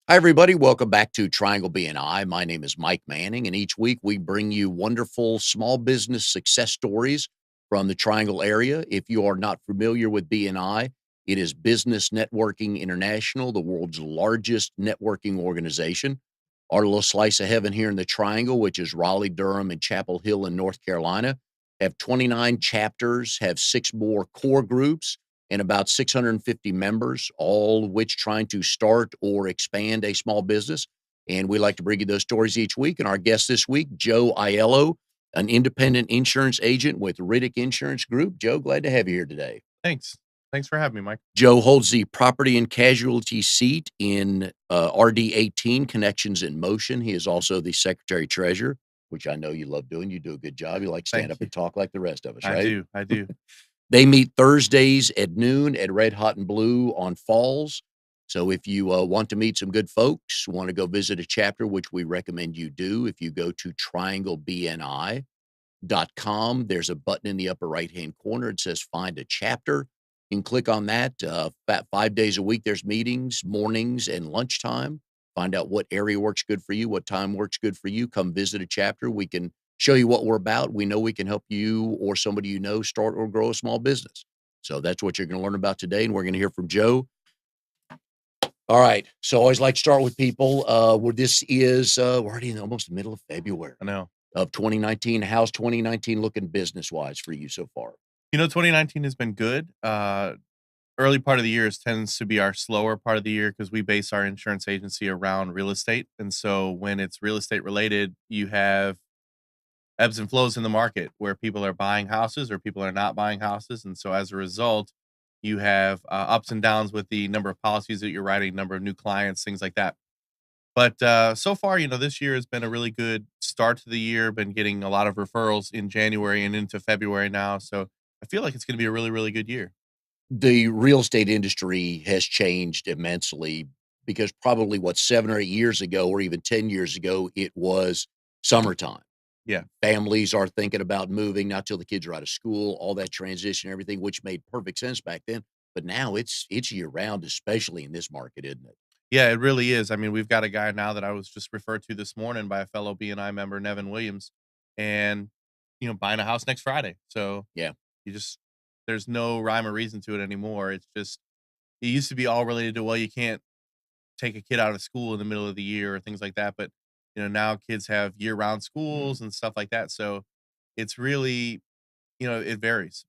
Hi, everybody. Welcome back to Triangle BNI. My name is Mike Manning, and each week we bring you wonderful small business success stories from the Triangle area. If you are not familiar with BNI, it is Business Networking International, the world's largest networking organization. Our little slice of heaven here in the Triangle, which is Raleigh, Durham, and Chapel Hill in North Carolina, have 29 chapters, have six more core groups and about 650 members, all of which trying to start or expand a small business. And we like to bring you those stories each week. And our guest this week, Joe Aiello, an independent insurance agent with Riddick Insurance Group. Joe, glad to have you here today. Thanks. Thanks for having me, Mike. Joe holds the property and casualty seat in RD 18 Connections in Motion. He is also the secretary treasurer, which I know you love doing. You do a good job. You like to stand Thank up you. and talk like the rest of us, I right? do. I do. They meet Thursdays at noon at Red Hot and Blue on Falls. So if you want to meet some good folks, want to go visit a chapter, which we recommend you do, if you go to trianglebni.com, there's a button in the upper right-hand corner. It says find a chapter. You can click on that. About 5 days a week, there's meetings, mornings and lunchtime. Find out what area works good for you, what time works good for you. Come visit a chapter. We can show you what we're about. We know we can help you or somebody you know start or grow a small business. So that's what you're going to learn about today. And we're going to hear from Joe. All right. So I always like to start with people where this is, we're already in almost the middle of February I know. of 2019. How's 2019 looking business wise for you so far? 2019 has been good. Early part of the year tends to be our slower part of the year because we base our insurance agency around real estate. And so when it's real estate related, you have ebbs and flows in the market where people are buying houses or people are not buying houses. And so as a result, you have ups and downs with the number of policies that you're writing, number of new clients, things like that. But, so far, this year has been a really good start to the year, been getting a lot of referrals in January and into February now, so I feel like it's gonna be a really, really good year. The real estate industry has changed immensely because probably what 7 or 8 years ago, or even 10 years ago, it was summertime. Yeah. Families are thinking about moving not till the kids are out of school, all that transition, everything, which made perfect sense back then. But now it's year round, especially in this market, isn't it? Yeah, it really is. I mean, we've got a guy now that I was just referred to this morning by a fellow BNI member, Nevin Williams, and, buying a house next Friday. So, Yeah. you just there's no rhyme or reason to it anymore. It's just it used to be all related to, well, you can't take a kid out of school in the middle of the year or things like that. But now kids have year-round Mhm. schools and stuff like that. So it's really, it varies.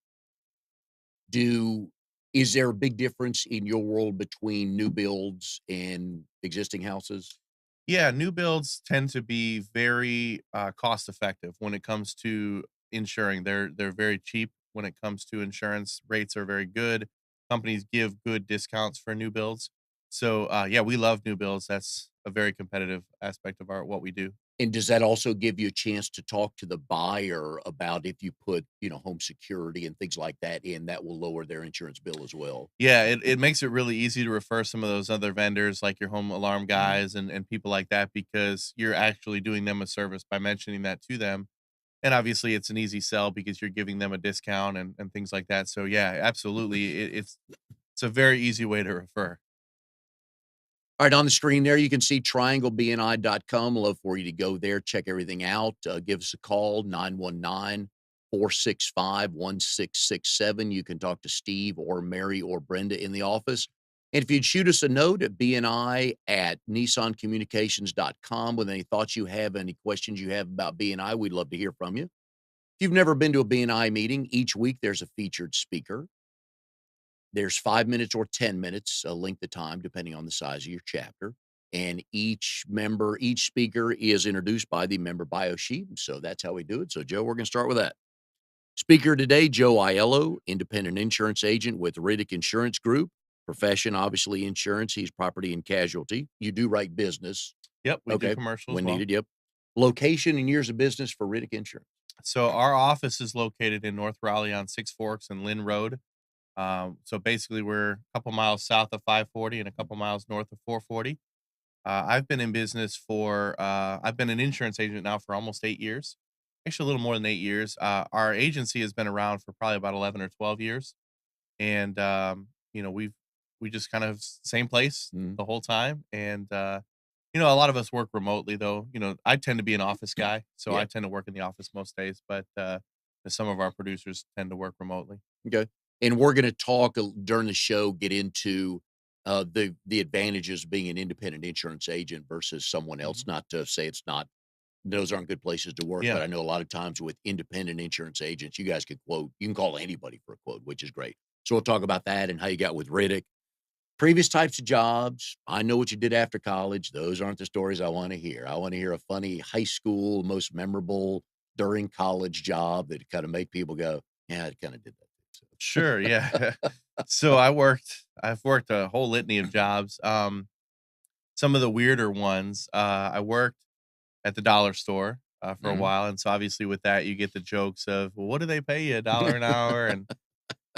Do is there a big difference in your world between new builds and existing houses? Yeah, new builds tend to be very cost effective when it comes to insuring. They're very cheap when it comes to insurance. Rates are very good. Companies give good discounts for new builds. So yeah, we love new builds. That's a very competitive aspect of our what we do. And does that also give you a chance to talk to the buyer about if you put, home security and things like that in, that will lower their insurance bill as well? Yeah, it makes it really easy to refer some of those other vendors like your home alarm Mhm. guys and people like that because you're actually doing them a service by mentioning that to them. And obviously it's an easy sell because you're giving them a discount and things like that. So yeah, absolutely. It's a very easy way to refer. All right, on the screen there, you can see trianglebni.com. Love for you to go there, check everything out. Give us a call, 919-465-1667. You can talk to Steve or Mary or Brenda in the office. And if you'd shoot us a note at BNI at nissancommunications.com with any thoughts you have, any questions you have about BNI, we'd love to hear from you. If you've never been to a BNI meeting, each week there's a featured speaker. There's 5 minutes or 10 minutes, length of time, depending on the size of your chapter. And each speaker is introduced by the member bio sheet. So that's how we do it. So, Joe, we're going to start with that. Speaker today, Joe Aiello, independent insurance agent with Riddick Insurance Group. Profession, obviously, insurance. He's property and casualty. You do write business. Yep, we do Okay. commercial as When well. needed. Yep. Location and years of business for Riddick Insurance. So our office is located in North Raleigh on Six Forks and Lynn Road. So basically we're a couple miles south of 540 and a couple miles north of 440. I've been in business I've been an insurance agent now for almost 8 years, actually a little more than 8 years. Our agency has been around for probably about 11 or 12 years. And, we've we just kind of same place Mhm. the whole time, and, a lot of us work remotely, though. I tend to be an office guy, so Yeah. I tend to work in the office most days, but, some of our producers tend to work remotely. Okay. And we're gonna talk during the show, get into the advantages of being an independent insurance agent versus someone else. Mhm. Not to say it's not those aren't good places to work, Yeah. but I know a lot of times with independent insurance agents, you guys could quote. You can call anybody for a quote, which is great. So we'll talk about that and how you got with Riddick. Previous types of jobs. I know what you did after college. Those aren't the stories I want to hear. I want to hear a funny high school, most memorable during college job that kind of made people go, "Yeah, I kind of did that." Sure, yeah. So I've worked a whole litany of jobs. Some of the weirder ones, I worked at the dollar store, for a Mhm. while, and so obviously with that, you get the jokes of, "Well, what do they pay you, $1 an hour?" And,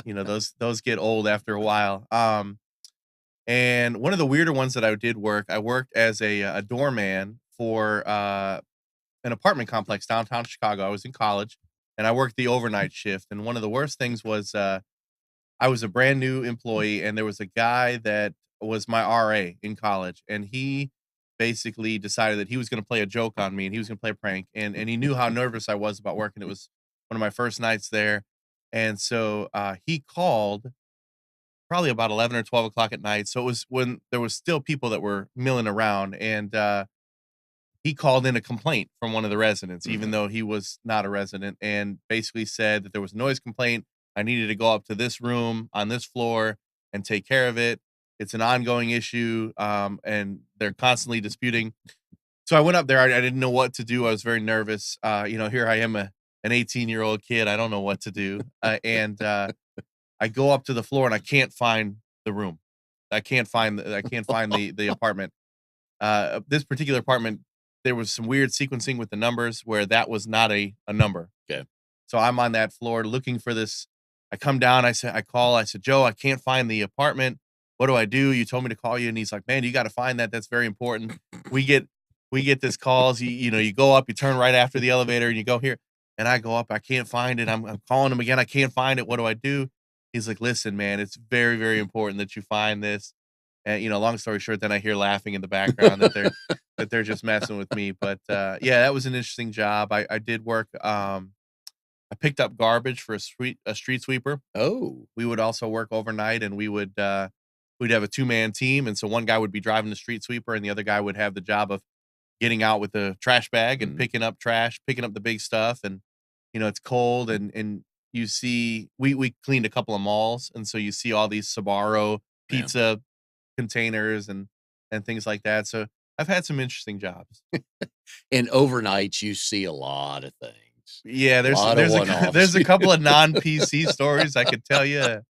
those get old after a while. And one of the weirder ones that I worked as a doorman for, an apartment complex downtown Chicago. I was in college, and I worked the overnight shift, and one of the worst things was, I was a brand new employee, and there was a guy that was my RA in college, and he basically decided that he was gonna play a joke on me, and he was gonna play a prank, and he knew how nervous I was about working. It was one of my first nights there, and so, he called probably about 11 or 12 o'clock at night, so it was when there was still people that were milling around, and, he called in a complaint from one of the residents, even though he was not a resident, and basically said that there was a noise complaint. I needed to go up to this room on this floor and take care of it. It's an ongoing issue, and they're constantly disputing. So I went up there. I didn't know what to do. I was very nervous. Here I am, an 18-year-old kid. I don't know what to do, and I go up to the floor and I can't find the room. I can't find the apartment. This particular apartment, there was some weird sequencing with the numbers where that was not a number. Okay. So I'm on that floor looking for this. I come down, I call, I said, "Joe, I can't find the apartment. What do I do? You told me to call you." And he's like, "Man, you got to find that. That's very important." We get we get this calls. You go up, you turn right after the elevator, and you go here. And I go up, I can't find it. I'm calling him again. I can't find it. What do I do? He's like, "Listen, man, it's very, very important that you find this." And long story short, then I hear laughing in the background that they're just messing with me. But yeah, that was an interesting job. I did work. I picked up garbage for a street sweeper. Oh, We would also work overnight, and we'd have a two-man team, and so one guy would be driving the street sweeper, and the other guy would have the job of getting out with the trash bag and mhm, picking up trash, picking up the big stuff. And it's cold, and you see we cleaned a couple of malls, and so you see all these Sbarro yeah. pizza containers and things like that. So I've had some interesting jobs. And overnights, you see a lot of things, Yeah, a lot of one-offs. there's a couple of non-PC stories I could tell you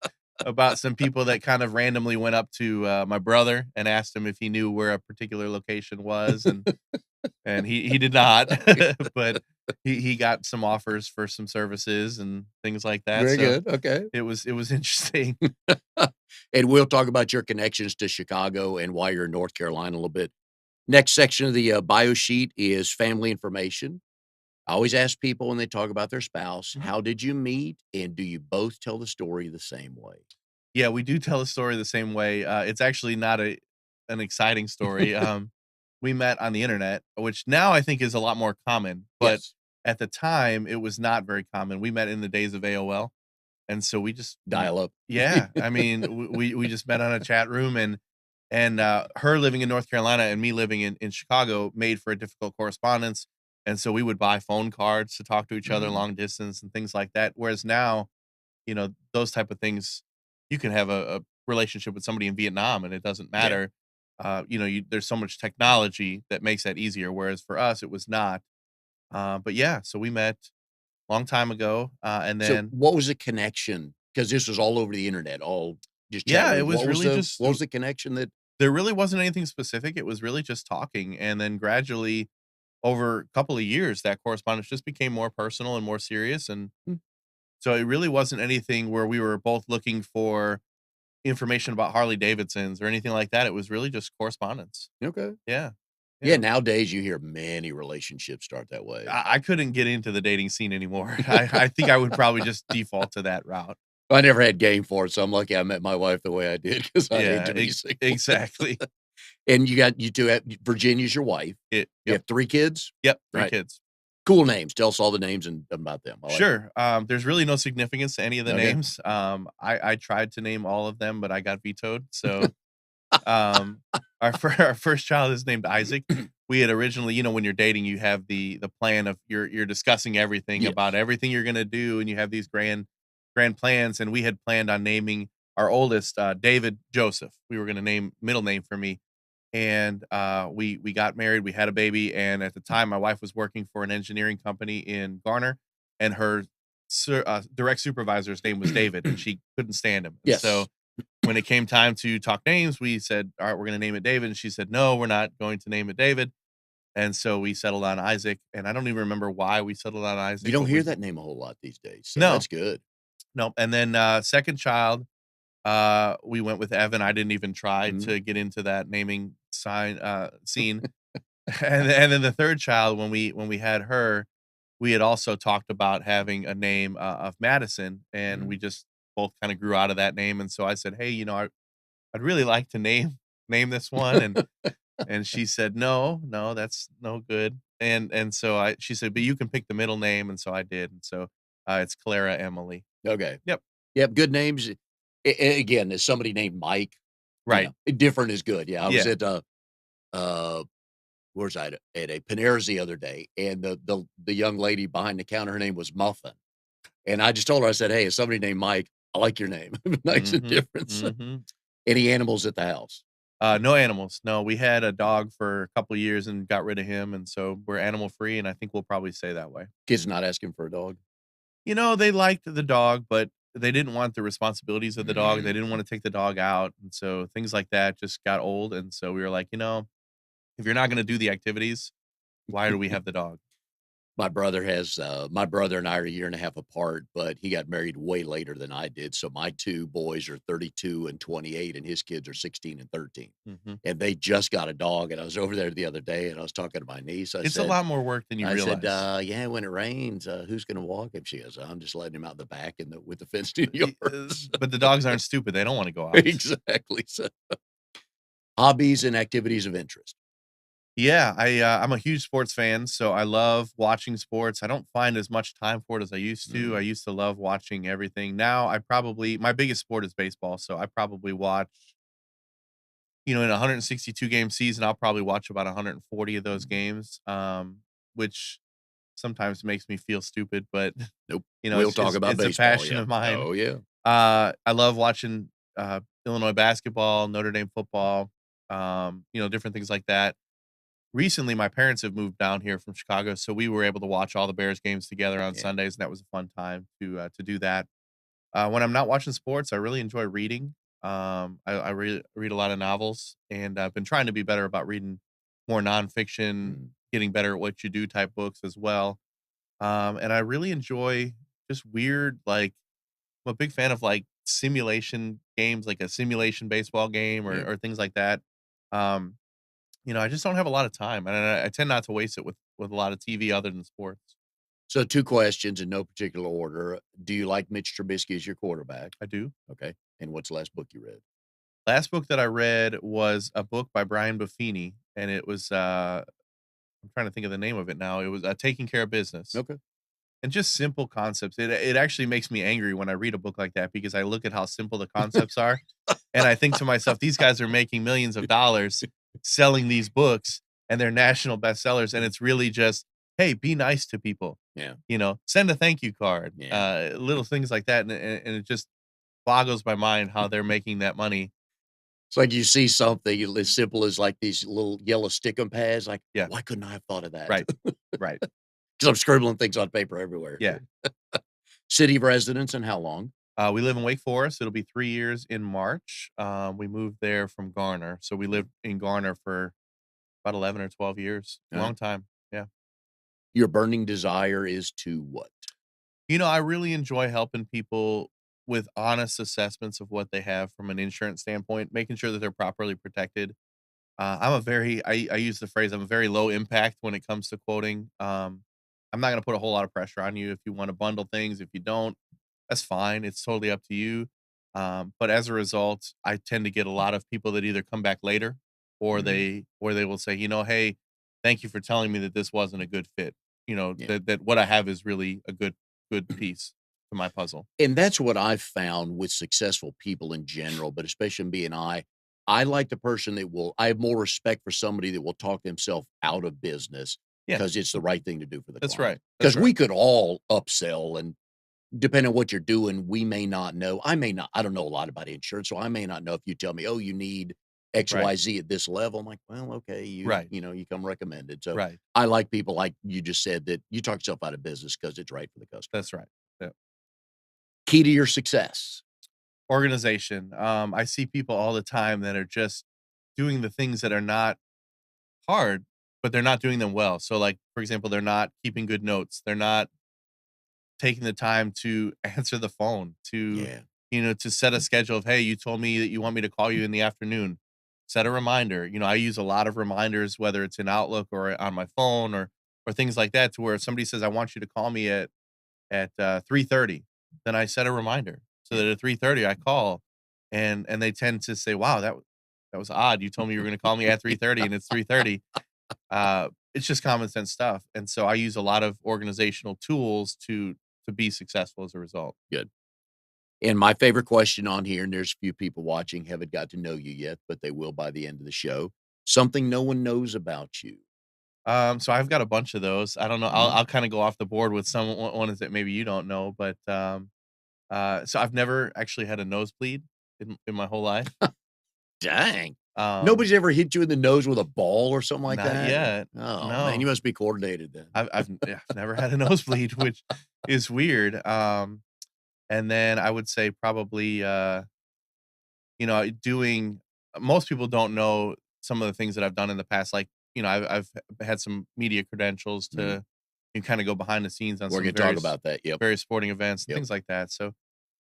about some people that kind of randomly went up to, my brother and asked him if he knew where a particular location was, and he did not, but he got some offers for some services and things like that. Very So good, okay. it was interesting. And we'll talk about your connections to Chicago and why you're in North Carolina a little bit. Next section of the, bio sheet is family information. I always ask people when they talk about their spouse, Mhm. "How did you meet, and do you both tell the story the same way?" Yeah, we do tell a story the same way. It's actually not an exciting story. We met on the internet, which now I think is a lot more common, but Yes, at the time it was not very common. We met in the days of AOL, and so we just dial up. yeah, I mean, we just met on a chat room, and her living in North Carolina and me living in Chicago made for a difficult correspondence, and so we would buy phone cards to talk to each other Mhm, long distance and things like that. Whereas now, those type of things, you can have a relationship with somebody in Vietnam and it doesn't yeah. matter. There's so much technology that makes that easier. Whereas for us, it was not. But yeah, so we met long time ago, and So, then what was the connection? Because this was all over the internet, all just chat yeah, it rooms. was really just What was the connection that there really wasn't anything specific. It was really just talking, and then gradually over a couple of years, that correspondence just became more personal and more serious. And hmm, so it really wasn't anything where we were both looking for information about Harley Davidsons or anything like that. It was really just correspondence. okay. Yeah. Yeah, Yeah. nowadays, you hear many relationships start that way. I couldn't get into the dating scene anymore. I think I would probably just default to that route. I never had game for it, so I'm lucky I met my wife the way I did because I hate Yeah, to be single. exactly. And you 2 have Virginia's your wife. You Yep, have 3 kids? yep, 3 Right. kids. Cool names. Tell us all the names and about them. I like them. Sure. There's really no significance to any of the Okay. names. I tried to name all of them, but I got vetoed. So, um, our first child is named Isaac. We had originally, when you're dating, you have the plan of you're discussing everything about Yes. everything you're gonna do, and you have these grand plans. And we had planned on naming our oldest David Joseph. We were gonna name middle name for me, and we got married, we had a baby, and at the time my wife was working for an engineering company in Garner, and her direct supervisor's name was David, and she couldn't stand him. And so Yes. when it came time to talk names, we said, all right, we're going to name it David, and she said, no, we're not going to name it David. And so we settled on Isaac, and I don't even remember why we settled on You Isaac, don't but hear we that name a whole lot these days, so no that's good. no. And then second child, we went with Evan. I didn't even try Mhm. to get into that naming scene. And then the third child, when we had her, we had also talked about having a name, of Madison, and we Mhm. just both kinda grew out of that name. And so I said, "Hey, I'd really like to name this one," and she said, "No, no, that's no good." And so she said, "But you can pick the middle name," and so I did. And so, it's Clara Emily. Okay. Yep. Yep, good names. Again, as somebody named Mike, Right. different is good. Yeah, I was Yeah. at, uh where's I at a Panera's the other day, and the young lady behind the counter, her name was Muffin, and I just told her, I said, "Hey, as somebody named Mike, I like your name. Nice and Mhm. different." Mhm. Any animals at the house? No animals. No, we had a dog for a couple years and got rid of him, and so we're animal free, and I think we'll probably stay that way. Kids not asking for a dog? They liked the dog, but they didn't want the responsibilities of the dog. They Mm. didn't wanna take the dog out, and so things like that just got old, and so we were like, if you're not gonna do the activities, why do we have the dog?" My brother and I are a year and a half apart, but he got married way later than I did, so my 2 boys are 32 and 28, and his kids are 16 and 13, Mhm. and they just got a dog, and I was over there the other day, and I was talking to my niece, It's a lot more work than you realize. "Yeah, when it rains, who's gonna walk him?" She goes, "I'm just letting him out in the back in the with the fenced-in yards." But the dogs aren't stupid, they don't wanna go out. Exactly, so hobbies and activities of interest. Yeah, I'm a huge sports fan, so I love watching sports. I don't find as much time for it as I used to. I Mm, used to love watching everything. Now I probably my biggest sport is baseball, so I probably watch, in a 162 game season, I'll probably watch about 140 of those mm. games, which sometimes makes me feel stupid, but Nope. We'll it's talk it's about it's a baseball, passion yeah. of mine. Oh, yeah. I love watching Illinois basketball, Notre Dame football, different things like that. Recently, my parents have moved down here from Chicago, so we were able to watch all the Bears games together on Yeah. Sundays, and that was a fun time to do that. When I'm not watching sports, I really enjoy reading. I read a lot of novels, and I've been trying to be better about reading more nonfiction, Mm, getting better at what you do type books as well. And I really enjoy just weird, like I'm a big fan of like simulation games, like a simulation baseball game or yeah. or things like that. Um, I just don't have a lot of time, and I tend not to waste it with a lot of TV other than sports. So 2 questions in no particular order. Do you like Mitch Trubisky as your quarterback? I do. Okay. And what's the last book you read? Last book that I read was a book by Brian Buffini, and it was I'm trying to think of the name of it now. It was Taking Care of Business. Okay. And just simple concepts. It actually makes me angry when I read a book like that because I look at how simple the concepts are, and I think to myself, these guys are making millions of dollars selling these books, and they're national bestsellers, and it's really just, "Hey, be nice to people." Yeah. Send a thank you card, Yeah. little things like that, and it just boggles my mind how they're making that money. It's like you see something as simple as, like, these little yellow stickum pads, like, Yeah, "Why couldn't I have thought of that?" right, Because right. 'Cause I'm scribbling things on paper everywhere. Yeah. City of residence and how long? We live in Wake Forest. It'll be 3 years in March. We moved there from Garner, so we lived in Garner for about 11 or 12 years. Alright. Long time. Yeah. Your burning desire is to what? I really enjoy helping people with honest assessments of what they have from an insurance standpoint, making sure that they're properly protected. I use the phrase, I'm a very low impact when it comes to quoting. I'm not going to put a whole lot of pressure on you if you want to bundle things. If you don't, that's fine. It's totally up to you. But as a result, I tend to get a lot of people that either come back later or Mhm. they will say, "Hey, thank you for telling me that this wasn't a good fit. Yeah. That what I have is really a good piece to my puzzle." And that's what I've found with successful people in general, but especially in BNI. I like the person that will I have more respect for somebody that will talk themselves out of business Yeah, because it's the right thing to do for the that's client. right. Because That's right. we could all upsell and depending on what you're doing, we may not know. I may not, I don't know a lot about insurance, so I may not know if you tell me, oh, you need Right. XYZ at this level. I'm like, well, okay, Right. you come recommended. So Right. I like people like you just said that you talk yourself out of business because it's right for the customer. That's right. Yeah. Key to your success. Organization. I see people all the time that are just doing the things that are not hard, but they're not doing them well. So, like, for example, they're not keeping good notes. They're not taking the time to answer the phone, Yeah. to set a schedule of, hey, you told me that you want me to call you in the afternoon. Set a reminder. I use a lot of reminders, whether it's in Outlook or on my phone or things like that, to where if somebody says, I want you to call me at 3:30, then I set a reminder so Yeah. that at 3:30 I call, and they tend to say, "Wow, that was odd. You told me you were gonna call me at 3:30 and it's 3:30." It's just common sense stuff, and so I use a lot of organizational tools to be successful as a result. Good. And my favorite question on here, and there's a few people watching, haven't got to know you yet, but they will by the end of the show. Something no one knows about you. So I've got a bunch of those. I don't know. I'll Mhm. I'll kinda go off the board with some ones that maybe you don't know, but, so I've never actually had a nosebleed in my whole life. Dang. Um, Nobody's ever hit you in the nose with a ball or something like Not that? yet. Oh, man, you No. must be coordinated then. Yeah, I've never had a nosebleed, which is weird. And then I would say probably, doing most people don't know some of the things that I've done in the past. Like, I've had some media credentials Mhm. to kind of go behind the scenes on We're some gonna talk about that. Yep, various sporting events and yep. things like that. So,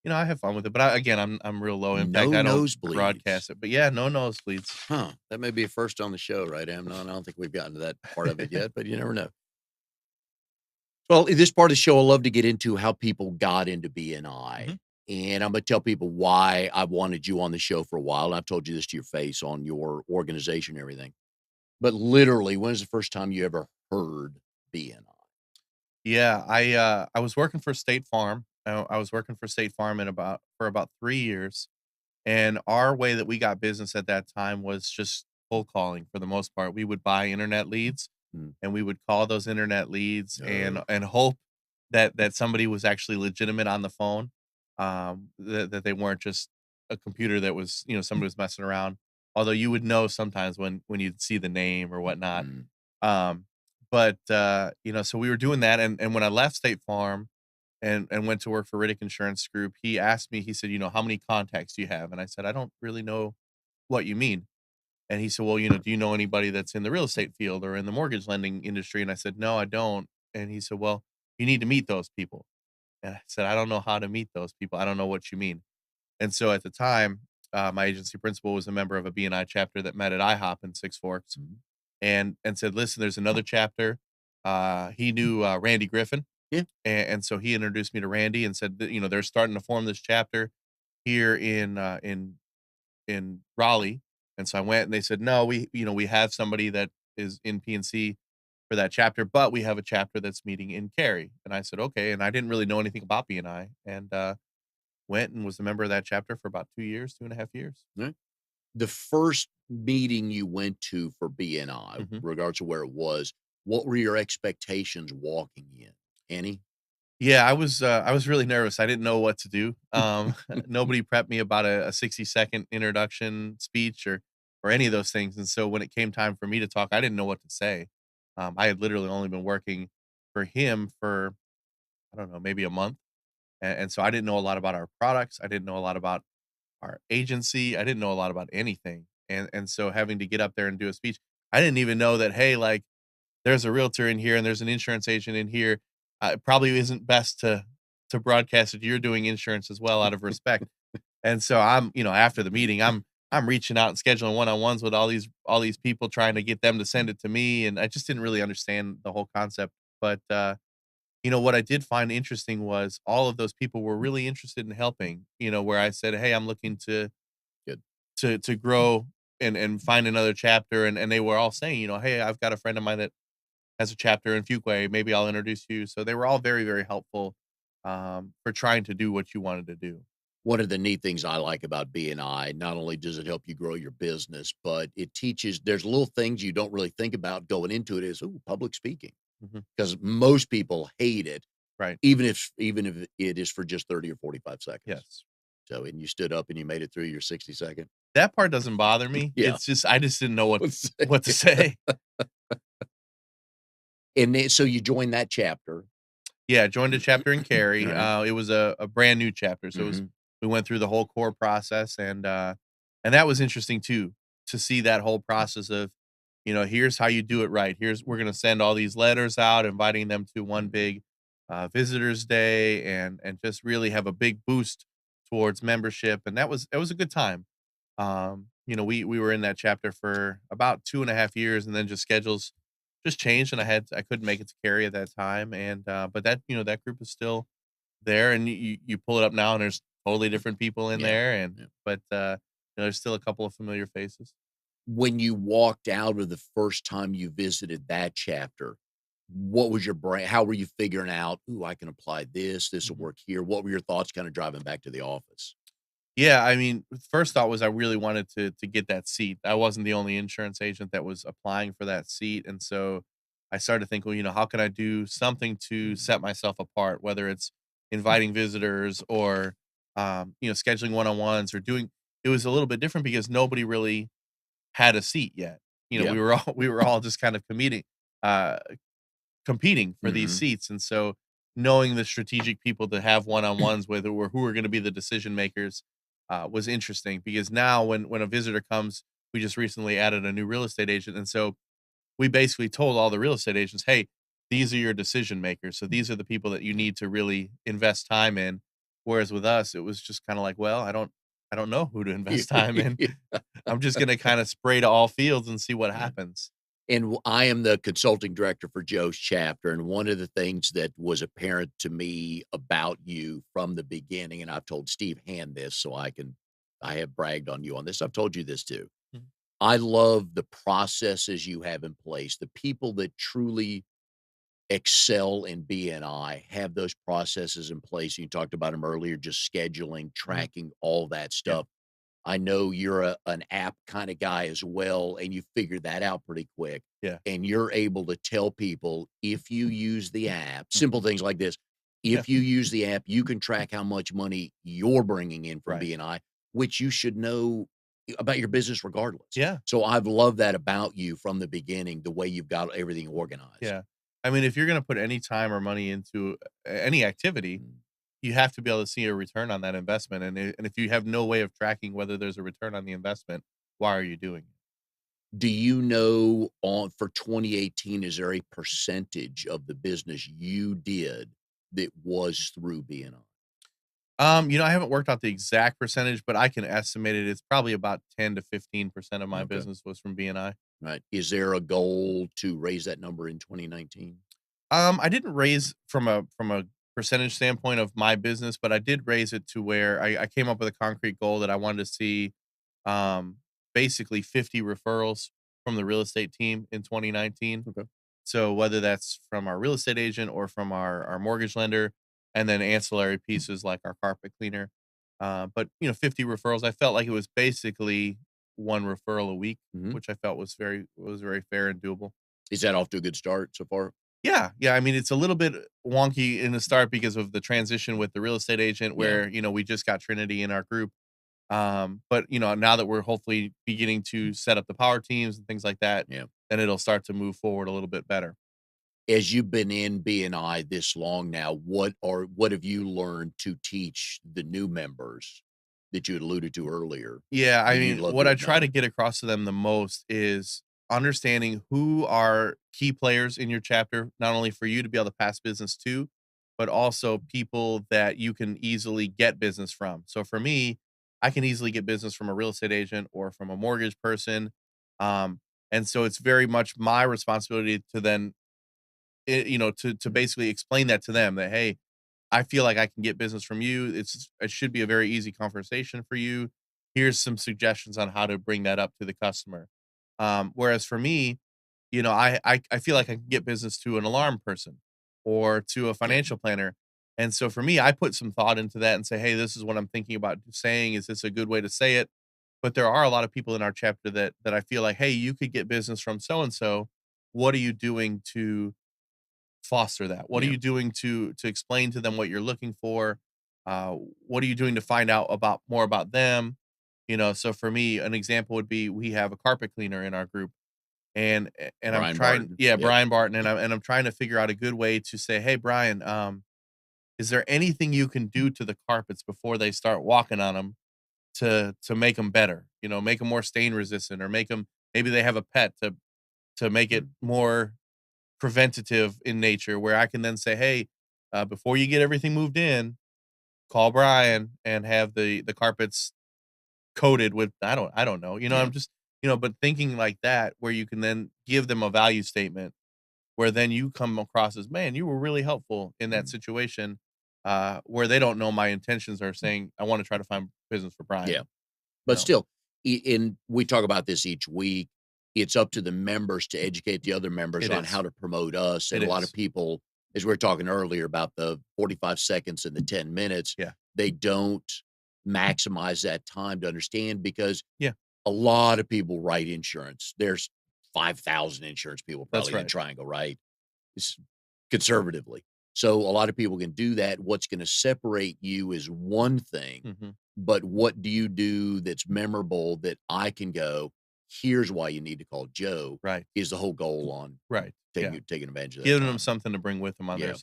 I have fun with it. But again, I'm real low impact. No I don't nosebleeds. broadcast it. But yeah, no nosebleeds. Huh, that may be a first on the show, right, Am? No, I don't think we've gotten to that part of it yet, but you never know. Well, in this part of the show, I love to get into how people got into BNI, Mhm. and I'm gonna tell people why I wanted you on the show for a while, and I've told you this to your face on your organization and everything. But literally, when was the first time you ever heard BNI? Yeah, I was working for State Farm. I was working for State Farm for about 3 years. And our way that we got business at that time was just cold calling for the most part. We would buy internet leads Mm, and we would call those internet leads no. and hope that somebody was actually legitimate on the phone. That they weren't just a computer that was, somebody was messing around. Although you would know sometimes when you'd see the name or whatnot. Mm, Um, but so we were doing that, and when I left State Farm and went to work for Riddick Insurance Group, he asked me, he said, "How many contacts do you have?" And I said, "I don't really know what you mean." And he said, "Well, do you know anybody that's in the real estate field or in the mortgage lending industry?" And I said, "No, I don't." And he said, "Well, you need to meet those people." And I said, "I don't know how to meet those people. I don't know what you mean." And so at the time, my agency principal was a member of a BNI chapter that met at IHOP in Six Forks, mhm. and said, "Listen, there's another chapter." He knew Randy Griffin, Yeah. and so he introduced me to Randy and said that, they're starting to form this chapter here in Raleigh. And so I went and they said, "No, we have somebody that is in PNC for that chapter, but we have a chapter that's meeting in Cary." And I said, "Okay." And I didn't really know anything about BNI and went and was a member of that chapter for about 2 years, 2.5 years. Yeah. The first meeting you went to for BNI, Mhm. regardless of where it was, what were your expectations walking in? Any? Yeah, I was really nervous. I didn't know what to do. Nobody prepped me about a 60-second introduction speech or any of those things. And so when it came time for me to talk, I didn't know what to say. I had literally only been working for him for I don't know, maybe a month. And so I didn't know a lot about our products. I didn't know a lot about our agency. I didn't know a lot about anything. And so having to get up there and do a speech, I didn't even know that, hey, like there's a realtor in here and there's an insurance agent in here. It probably isn't best to broadcast that you're doing insurance as well out of respect. And so I'm, after the meeting, I'm reaching out and scheduling one-on-ones with all these people trying to get them to send it to me. And I just didn't really understand the whole concept. But What I did find interesting was all of those people were really interested in helping, where I said, "Hey, I'm looking to Good. grow and find another chapter," and they were all saying, "Hey, I've got a friend of mine that has a chapter in Fuquay, maybe I'll introduce you." So they were all very, very helpful, for trying to do what you wanted to do. One of the neat things I like about BNI, not only does it help you grow your business, but it teaches there's little things you don't really think about going into it is, ooh, public speaking. Mhm. Because most people hate it, Right. even if it is for just 30 or 45 seconds. Yes. So, and you stood up and you made it through your 60-second. That part doesn't bother me. Yeah. It's just I just didn't know what Let's what to say. say. And then, so you joined that chapter. Yeah, joined a chapter in Cary. Right. It was a brand new chapter, so Mhm. we went through the whole core process, and that was interesting too, to see that whole process of, here's how you do it right. We're gonna send all these letters out, inviting them to one big, visitors day, and just really have a big boost towards membership, and that was a good time. We were in that chapter for about 2.5 years, and then just schedules just changed, and I couldn't make it to Cary at that time, and, but that group is still there, and you pull it up now, and there's totally different people in Yeah. there, Yeah. but, there's still a couple of familiar faces. When you walked out of the first time you visited that chapter, what was your brain? How were you figuring out, ooh, I can apply this, this will Mhm. work here? What were your thoughts kind of driving back to the office? Yeah, I mean, first thought was I really wanted to get that seat. I wasn't the only insurance agent that was applying for that seat, and so I started to think, well, how can I do something to set myself apart, whether it's inviting visitors or, scheduling one-on-ones or doing it was a little bit different because nobody really had a seat yet. Yeah. We were all just kind of uh, competing for these Mhm. seats, and so knowing the strategic people to have one-on-ones with or who are gonna be the decision makers, was interesting because now when a visitor comes, we just recently added a new real estate agent, and so we basically told all the real estate agents, "Hey, these are your decision makers, so these are the people that you need to really invest time in." Whereas with us, it was just kinda like, "Well, I don't know who to invest time in. Yeah. I'm just gonna kinda spray to all fields and see what Yeah. happens." And I am the consulting director for Joe's chapter. And one of the things that was apparent to me about you from the beginning, and I've told Steve Hand this, so I have bragged on you on this. I've told you this too. Mhm. I love the processes you have in place. The people that truly excel in BNI have those processes in place. You talked about them earlier, just scheduling, Mhm. tracking, all that Yeah. stuff. I know you're an app kind of guy as well, and you figured that out pretty quick. Yeah. And you're able to tell people if you use the app, simple Mhm. things like this. Yeah. If you use the app, you can track how much money you're bringing in from Right. BNI, which you should know about your business regardless. Yeah. So I've loved that about you from the beginning, the way you've got everything organized. Yeah. I mean, if you're gonna put any time or money into any activity, Mm. you have to be able to see a return on that investment, and if you have no way of tracking whether there's a return on the investment, why are you doing it? Do you know on for 2018, is there a percentage of the business you did that was through BNI? I haven't worked out the exact percentage, but I can estimate it. It's probably about 10 to 15% of my Okay. business was from BNI. Right. Is there a goal to raise that number in 2019? I didn't raise from a percentage standpoint of my business, but I did raise it to where I came up with a concrete goal that I wanted to see, um, basically 50 referrals from the real estate team in 2019. Okay. So whether that's from our real estate agent or from our mortgage lender, and then ancillary pieces like our carpet cleaner. But 50 referrals, I felt like it was basically one referral a week, Mhm. which I felt was very fair and doable. Is that off to a good start so far? Yeah, yeah. I mean, it's a little bit wonky in the start because of the transition with the real estate agent, Yeah. where we just got Trinity in our group. But now that we're hopefully beginning to set up the power teams and things like that, Yeah. then it'll start to move forward a little bit better. As you've been in BNI this long now, what have you learned to teach the new members that you had alluded to earlier Yeah, I that you'd mean, love what to I have try to done? get across to them the most is understanding who are key players in your chapter, not only for you to be able to pass business to, but also people that you can easily get business from. So for me, I can easily get business from a real estate agent or from a mortgage person. Um, and so it's very much my responsibility to then to basically explain that to them that, "Hey, I feel like I can get business from you. It should be a very easy conversation for you. Here's some suggestions on how to bring that up to the customer." Whereas for me, I feel like I can get business to an alarm person or to a Yeah. financial planner. And so for me, I put some thought into that and say, "Hey, this is what I'm thinking about saying. Is this a good way to say it?" But there are a lot of people in our chapter that I feel like, "Hey, you could get business from so and so. What are you doing to foster that? What are Yeah. you doing to explain to them what you're looking for? What are you doing to find out about more about them?" So for me, an example would be we have a carpet cleaner in our group, and I'm Brian trying, Barton. yeah, Yep. Brian Barton, and I'm trying to figure out a good way to say, "Hey, Brian, is there anything you can do to the carpets before they start walking on them to make them better? Make them more stain resistant, or make them, maybe they have a pet, to make it more preventative in nature, where I can then say, "Hey, before you get everything moved in, call Brian and have the carpets coated with," I don't know. Yeah. I'm just, but thinking like that, where you can then give them a value statement, where then you come across as, "Man, you were really helpful in that situation," where they don't know my intentions are saying, "I want to try to find business for Yeah. Brian." You But know, still, and we talk about this each week. It's up to the members to educate the other members it on is. how to promote us. It And a lot of is. people, as we were talking earlier about the 45 seconds and the 10 minutes, Yeah. they don't maximize that time to understand because Yeah. a lot of people write insurance. There's 5,000 insurance people That's probably in the right. triangle, right? It's conservatively. So a lot of people can do that. What's going to separate you is one thing, Mhm. but what do you do that's memorable that I can go, here's why you need to call Joe Right. is the whole goal on Right. Yeah. taking advantage of that Giving them time. something to bring with them Yeah.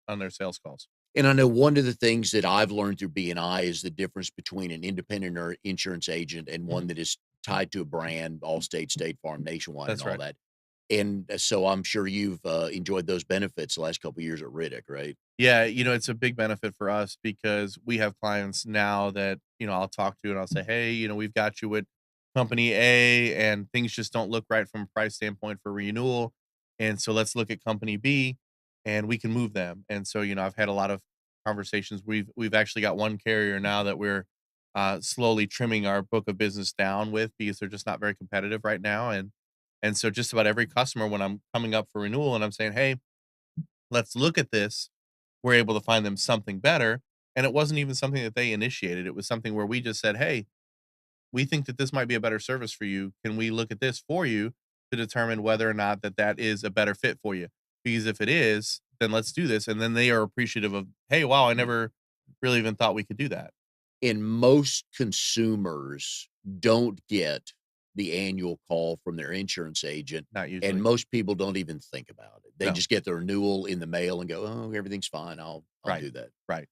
on their sales calls. And I know one of the things that I've learned through BNI is the difference between an independent or insurance agent and one that is tied to a brand, Allstate, State Farm, Nationwide, and That's all right. that. And so I'm sure you've enjoyed those benefits the last couple of years at Riddick, right? Yeah, it's a big benefit for us because we have clients now that, I'll talk to and I'll say, "Hey, we've got you with company A and things just don't look right from a price standpoint for renewal. And so let's look at company B and we can move them." And so, I've had a lot of conversations. We've actually got one carrier now that we're slowly trimming our book of business down with because they're just not very competitive right now. And so just about every customer, when I'm coming up for renewal and I'm saying, "Hey, let's look at this," we're able to find them something better. And it wasn't even something that they initiated. It was something where we just said, "Hey, we think that this might be a better service for you. Can we look at this for you to determine whether or not that is a better fit for you? Because if it is, then let's do this." And then they are appreciative of, "Hey, wow, I Yeah. never really even thought we could do that." And most consumers don't get the annual call from their insurance agent, Not and usually. most people don't even think about it. They No. just get the renewal in the mail and go, "Oh, everything's fine. I'll Right. do that." Right.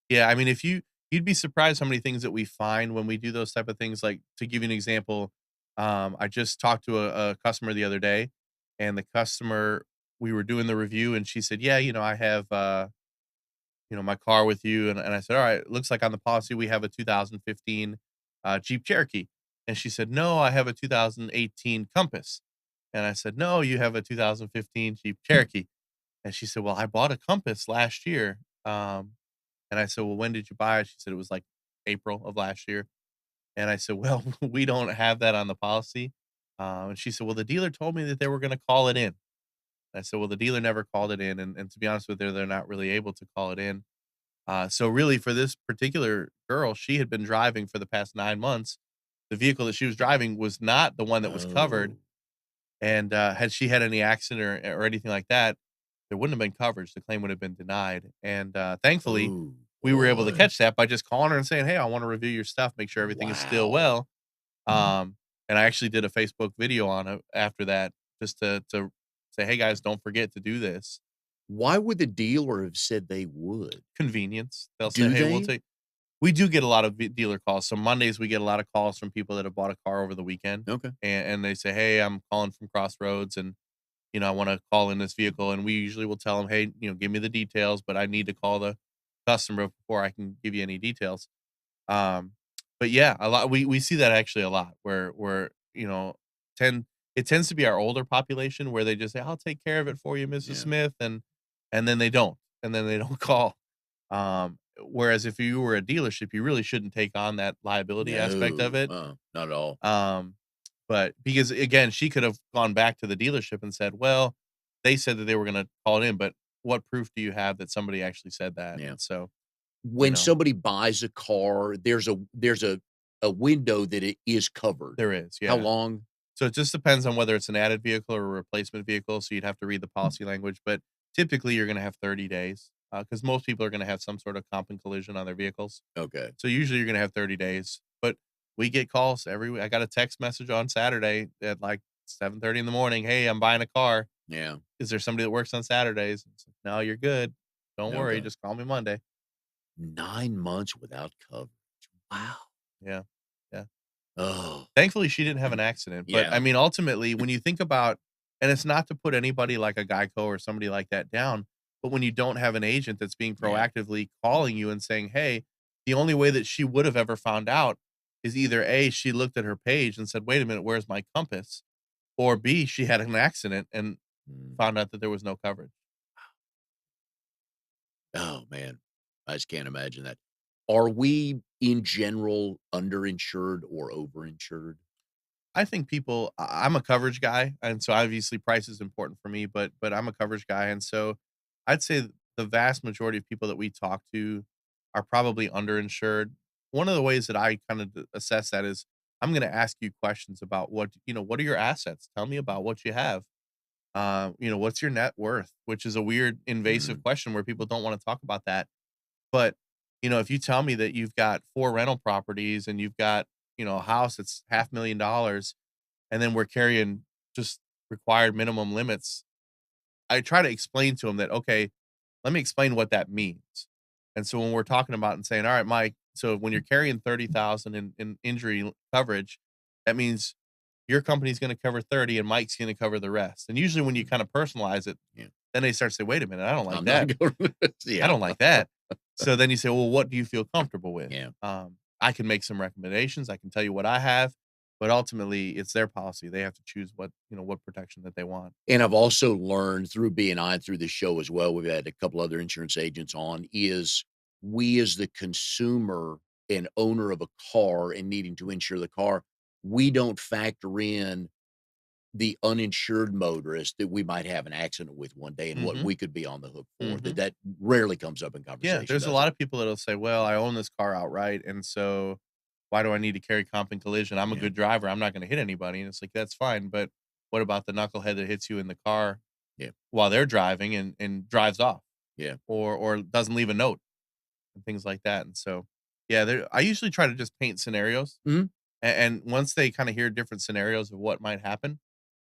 Yeah, I mean, if you'd be surprised how many things that we find when we do those type of things. Like, to give you an example, I just talked to a customer the other day, and the customer, we were doing the review, and she said, "Yeah, I have my car with you," and I said, "All right, it looks like on the policy we have a 2015 Jeep Cherokee," and she said, "No, I have a 2018 Compass," and I said, "No, you have a 2015 Jeep Cherokee," and she said, "Well, I bought a Compass last year." And I said, "Well, when did you buy it?" She said, "It was like April of last year." And I said, "Well, we don't have that on the policy." And she said, "Well, the dealer told me that they were going to call it in." I said, "Well, the dealer never called it in. And to be honest with you, they're not really able to call it in." So really for this particular girl, she had been driving for the past 9 months. The vehicle that she was driving was not the one that was covered. Oh. And had she had any accident or anything like that, there wouldn't have been coverage. The claim would have been denied. And thankfully, Oh, we were able to boy. catch that by just calling her and saying, "Hey, I want to review your stuff, make sure everything is still Wow. well." And I actually did a Facebook video on it after that, just to say, "Hey guys, don't forget to do this." Why would the dealer have said they would? Convenience. They'll say, Do "Hey, we'll they? take." We do get a lot of dealer calls. So Mondays we get a lot of calls from people that have bought a car over the weekend, Okay. and they say, "Hey, I'm calling from Crossroads, and I want to call in this vehicle." And we usually will tell them, "Hey, give me the details, but I need to call the customer before I can give you any details." Um, but yeah, a lot we see that actually a lot where 10 it tends to be our older population where they just say, "I'll take care of it for you, Mrs. Yeah. Smith," and then they don't, and then they don't call. Whereas if you were a dealership, you really shouldn't take on that liability aspect of No, it. not at all. Um, but because again, she could have gone back to the dealership and said, "Well, they said that they were gonna call it in, but what proof do you have that somebody actually said that?" Yeah. And so, you When know, somebody buys a car, there's a window that it is covered. there is, How yeah. long? So it just depends on whether it's an added vehicle or a replacement vehicle, so you'd have to read the policy language, but typically you're gonna have 30 days, because most people are gonna have some sort of comp and collision on their vehicles. Okay. So usually you're gonna have 30 days, but we get calls every week. I got a text message on Saturday at like 7:30 in the morning. "Hey, I'm buying a car. Yeah. Is there somebody that works on Saturdays?" It's like, "No, you're good. Don't worry. Okay. Just call me Monday." 9 months without coverage. Wow. Yeah. Yeah. Oh, Thankfully, she didn't have an accident, but, I yeah. mean, ultimately, when you think about and it's not to put anybody like a Geico or somebody like that down, but when you don't have an agent that's being Yeah. proactively calling you and saying, "Hey," the only way that she would have ever found out is either A, she looked at her page and said, "Wait a minute, where's my compass?" Or B, she had an accident and Mm. found out that there was no coverage. Oh, man. I just can't imagine that. Are we, in general, underinsured or overinsured? I think people I'm a coverage guy, and so obviously price is important for me, but I'm a coverage guy, and so I'd say the vast majority of people that we talk to are probably underinsured. One of the ways that I kind of assess that is I'm going to ask you questions about what are your assets? Tell me about what you have. What's your net worth? Which is a weird invasive Mm. question where people don't want to talk about that. But, if you tell me that you've got 4 rental properties and you've got, a house that's $500,000 and then we're carrying just required minimum limits, I try to explain to them that, "Okay, let me explain what that means." And so when we're talking about and saying, "All right, Mike, so when you're carrying 30,000 in injury coverage, that means your company's gonna cover 30 and Mike's gonna cover the rest." And usually when you Mm. kinda personalize it, Yeah. then they start to say, "Wait a minute, I don't like I'm not that." going I yeah. don't like that. So then you say, "Well, what do you feel comfortable with?" Yeah. I can make some recommendations. I can tell you what I have, but ultimately it's their policy. They have to choose what protection that they want. And I've also learned through BNI and through this show as well, we've had a couple other insurance agents on, is we as the consumer and owner of a car and needing to insure the car, we don't factor in the uninsured motorist that we might have an accident with one day and what Mhm. we could be on the hook for. That Mhm. that rarely comes up in Yeah, conversation, there's a does it? lot of people that'll say, "Well, I own this car outright, and so why do I need to carry comp and collision? I'm a Yeah. good driver. I'm not gonna hit anybody." And it's like, "That's fine, but what about the knucklehead that hits you in the car Yeah. while they're driving and drives off Yeah. or doesn't leave a note?" And things like that. And so, yeah, I usually try to just paint scenarios, Mhm. and once they kind of hear different scenarios of what might happen,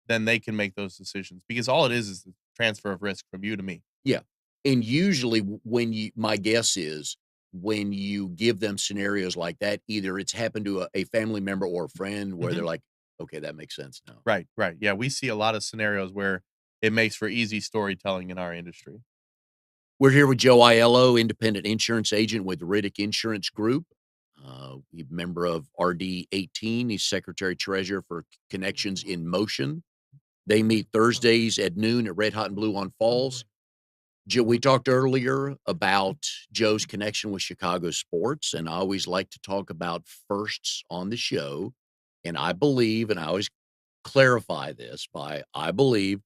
then they can make those decisions because all it is the transfer of risk from you to me. Yeah. And usually when you my guess is when you give them scenarios like that, either it's happened to a family member or a friend where Hmm. they're like, "Okay, that makes sense now." Right, right. Yeah, we see a lot of scenarios where it makes for easy storytelling in our industry. We're here with Joe Aiello, independent insurance agent with Riddick Insurance Group. He's a member of RD 18. He's secretary treasurer for Connections in Motion. They meet Thursdays at noon at Red Hot and Blue on Falls. Joe, we talked earlier about Joe's connection with Chicago sports, and I always like to talk about firsts on the show. And I believe, and I always clarify this by I believe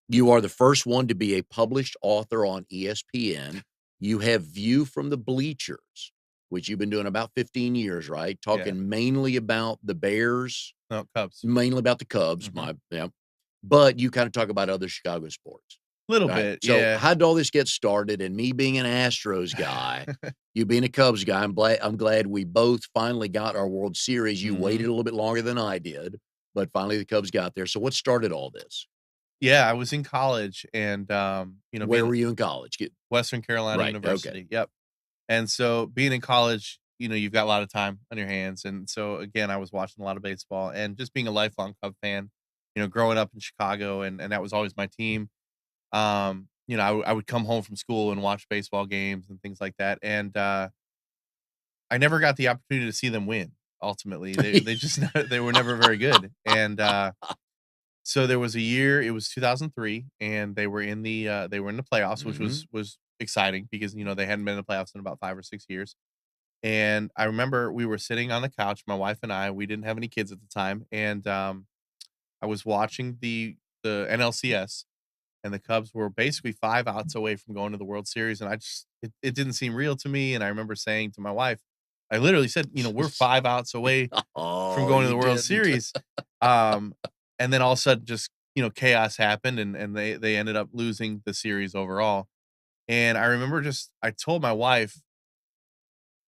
you are the first one to be a published author on ESPN. You have View from the Bleachers, which you've been doing about 15 years, right? Yeah. Talking mainly about the Bears, No, Cubs. mainly about the Cubs, Hmm. my yeah. But you kind of talk about other Chicago sports. Little All right. bit, So yeah. how did all this get started? And me being an Astros guy, you being a Cubs guy, I'm glad we both finally got our World Series. You waited Hmm. a little bit longer than I did, but finally the Cubs got there. So what started all this? Yeah, I was in college and Where being were you in college? Western Carolina Right, okay. University. Yep. And so being in college, you've got a lot of time on your hands. And so again, I was watching a lot of baseball and just being a lifelong Cub fan, growing up in Chicago and that was always my team. I would come home from school and watch baseball games and things like that. And I never got the opportunity to see them win. Ultimately, they just they were never very good. And So there was a year, it was 2003, and they were in the playoffs, which Mhm. was exciting because, they hadn't been in the playoffs in about 5 or 6 years. And I remember we were sitting on the couch, my wife and I, we didn't have any kids at the time, and, I was watching the NLCS, and the Cubs were basically 5 outs away from going to the World Series, and it didn't seem real to me, and I remember saying to my wife, I literally said, "We're 5 outs away from Oh, going to you the World didn't. Series." Um, and then all of a sudden just, chaos happened and they ended up losing the series overall. And I remember I told my wife,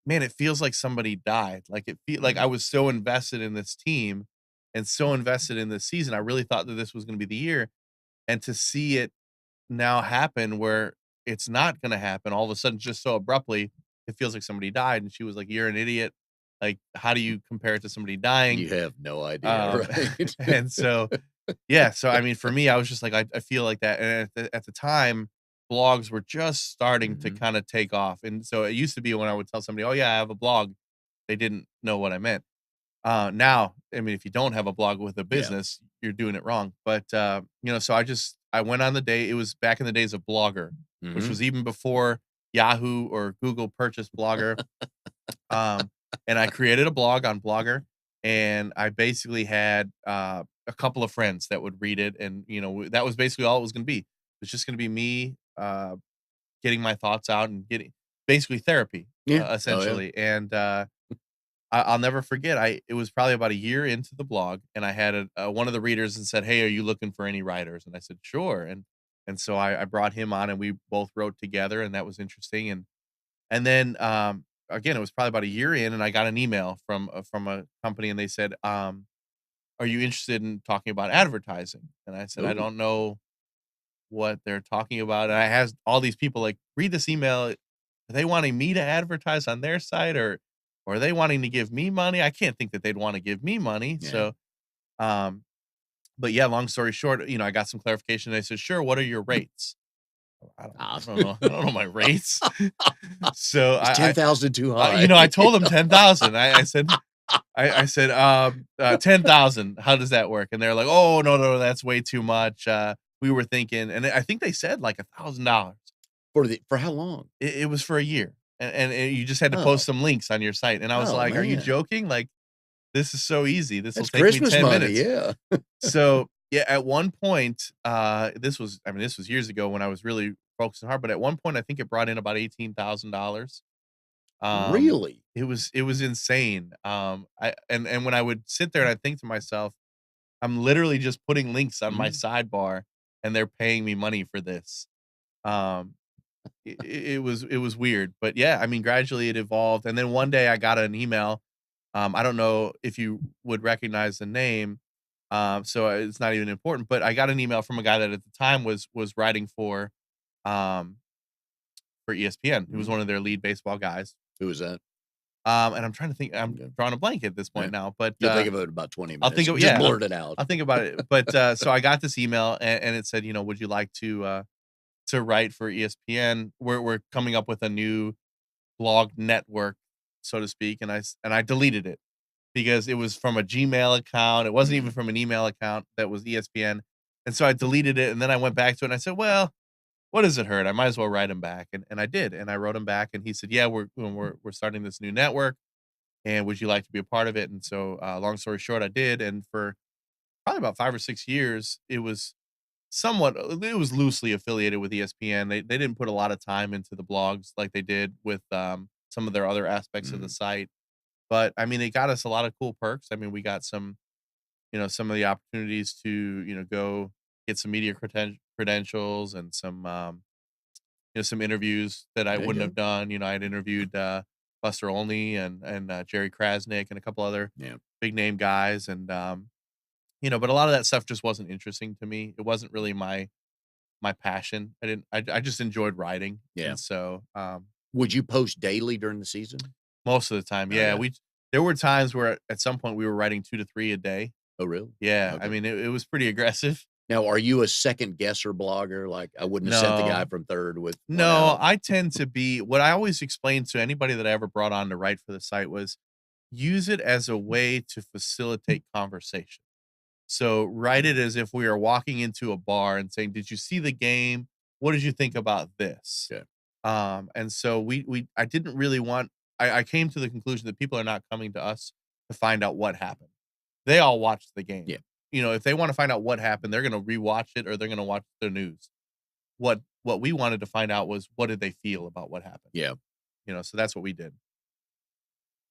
"Man, it feels like somebody died." Like like I Mm. was so invested in this team and so invested in this season. I really thought that this was going to be the year. And to see it now happen where it's not gonna happen all of a sudden just so abruptly, it feels like somebody died, and she was like, "You're an idiot. Like, how do you compare it to somebody dying?" You have no idea, Um, right? and so, yeah, so, I mean, for me, I was just like, I feel like that, and at the time, blogs were just starting to Mhm. kinda take off, and so it used to be when I would tell somebody, "Oh, yeah, I have a blog," they didn't know what I meant. Now, I mean, if you don't have a blog with a Yeah. business, you're doing it wrong. But so I went on the day. It was back in the days of Blogger, which Mhm. was even before Yahoo or Google purchased Blogger. Um, and I created a blog on Blogger, and I basically had a couple of friends that would read it, and that was basically all it was going to be. It was just going to be me getting my thoughts out and getting basically therapy, Yeah. Oh, yeah. essentially. And I'll never forget. It was probably about a year into the blog, and I had one of the readers and said, "Hey, are you looking for any writers?" And I said, "Sure." And so I brought him on, and we both wrote together, and that was interesting. And then again, it was probably about a year in, and I got an email from a company, and they said, "Are you interested in talking about advertising?" And I said, "I Ooh. don't know what they're talking about." And I had all these people like, "Read this email. Are they wanting me to advertise on their site or are they wanting to give me money?" I can't think that they'd want to give me money. Yeah. So, um, but yeah, long story short, I got some clarification. They said, "Sure, what are your rates?" Ah. I don't know. I don't know my rates. So Is 10,000 too high? I told them 10,000. I said, 10,000. How does that work? And they're like, "Oh, no, no, that's way too much. We were thinking," and I think they said like $1,000. For how long? It was for a year, and you just had to post Oh. some links on your site, and I was Oh, like, "Are you man. joking? Like, this is so easy. This will That's take me Christmas 10 money, minutes." yeah. So, yeah, at one point, this was years ago when I was really focusing hard, but at one point, I think it brought in about $18,000. Um, Really? it was insane. And when I would sit there and I think to myself, I'm literally just putting links on my Mhm. sidebar, and they're paying me money for this. Um, it was weird, but yeah, I mean, gradually it evolved, and then one day I got an email. I don't know if you would recognize the name, so it's not even important. But I got an email from a guy that at the time was writing um, for ESPN. He was Mhm. one of their lead baseball guys. Who was that? And I'm trying to think. I'm Okay. drawing a blank at this Yeah. point now, but You'll think of it in about 20 I'll think minutes. of Just yeah, blurt it out. I'll think about it. But so I got this email, and it said, "Would you like to write for ESPN? We're coming up with a new blog network, so to speak." And I deleted it because it was from a Gmail account. It wasn't even Mhm. from an email account that was ESPN. And so I deleted it, and then I went back to it and I said, "Well, what does it hurt? I might as well write him back." And I did. And I wrote him back, and he said, "Yeah, we're starting this new network, and would you like to be a part of it?" And so long story short, I did. And for probably about 5 or 6 years, it was loosely affiliated with ESPN. They didn't put a lot of time into the blogs like they did with some of their other aspects of the Mhm. site. But I mean, it got us a lot of cool perks. I mean, we got some of the opportunities to, go get some media credentials and some interviews that I There you wouldn't go. have done. I'd interviewed Buster Olney and Jerry Krasnick and a couple other Yeah. big name guys, and but a lot of that stuff just wasn't interesting to me. It wasn't really my passion. I just enjoyed writing, Yeah. and so Would you post daily during the season? most of the time, Oh, yeah, yeah. we there were times where at some point we were writing 2 to 3 a day. Oh, really? Yeah, I Okay. mean, it was pretty aggressive. Now, are you a second guesser blogger? Like, I wouldn't have sent the guy No. from 3rd with 1 No, out. I tend to be what I always explained to anybody that I ever brought on to write for the site was use it as a way to facilitate conversation. So write it as if we are walking into a bar and saying, "Did you see the game? What did you think about this?" Yeah. And so we I didn't really want I came to the conclusion that people are not coming to us to find out what happened. They all watched the game. Yeah. You know, if they wanna find out what happened, they're gonna rewatch it or they're gonna watch the news. What we wanted to find out was what did they feel about what happened, Yeah. you know, so that's what we did.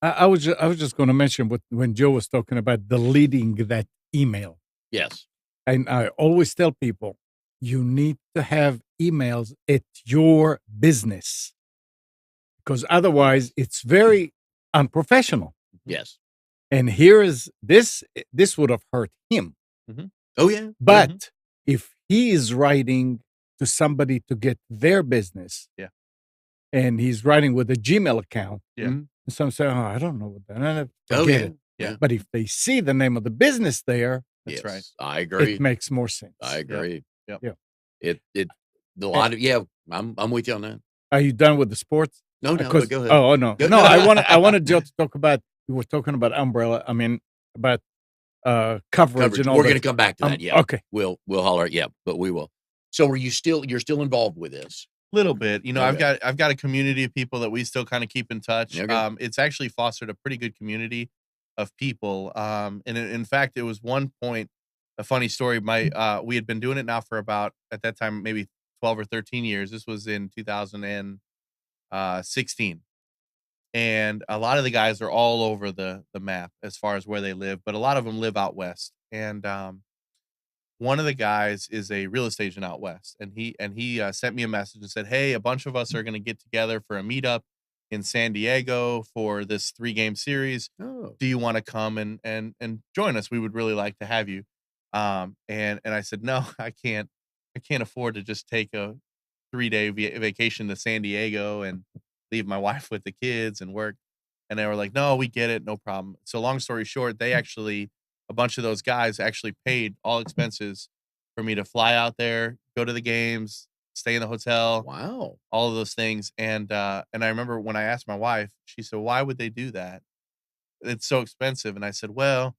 I was just gonna mention what when Joe was talking about deleting that email, Yes. and I always tell people, you need to have emails at your business, because otherwise it's very unprofessional. Yes. And here is this would have hurt him. Mhm. Oh, yeah. But if he is writing to somebody to get their business, Yeah. and he's writing with a Gmail account, Yeah. Mhm. and some say, "Oh, I don't know what that," Oh, forget yeah. it. Yeah. But if they see the name of the business there, That's right. Yes, I agree. it makes more sense. I agree. Yep. Yeah. It a lot of yeah, I'm with you on that. Are you done with the sports? No, no, Because but go ahead. oh no, Go no, I wanted Joe to talk about. We were talking about umbrella. I mean about coverage and all We're that. gonna come back to that, yeah. Okay. We'll holler yeah, but we will. So are you still you're still involved with this? Little bit, you know, Okay. I've got a community of people that we still kinda keep in touch. Okay. It's actually fostered a pretty good community of people. And in fact, it was one point, a funny story. We had been doing it now for about at that time maybe 12 or 13 years. This was in 2016, and a lot of the guys are all over the map as far as where they live, but a lot of them live out west. And one of the guys is a real estate agent out west, and he sent me a message and said, "Hey, a bunch of us are going to get together for a meetup in San Diego for this 3-game series. Oh. Do you want to come and join us? We would really like to have you." And I said, "No, I can't. I can't afford to just take a 3-day vacation to San Diego and leave my wife with the kids and work." And they were like, "No, we get it, no problem." So long story short, they actually a bunch of those guys actually paid all expenses for me to fly out there, go to the games, stay in the hotel, Wow. all of those things. And I remember when I asked my wife, she said, "Why would they do that? It's so expensive." And I said, "Well,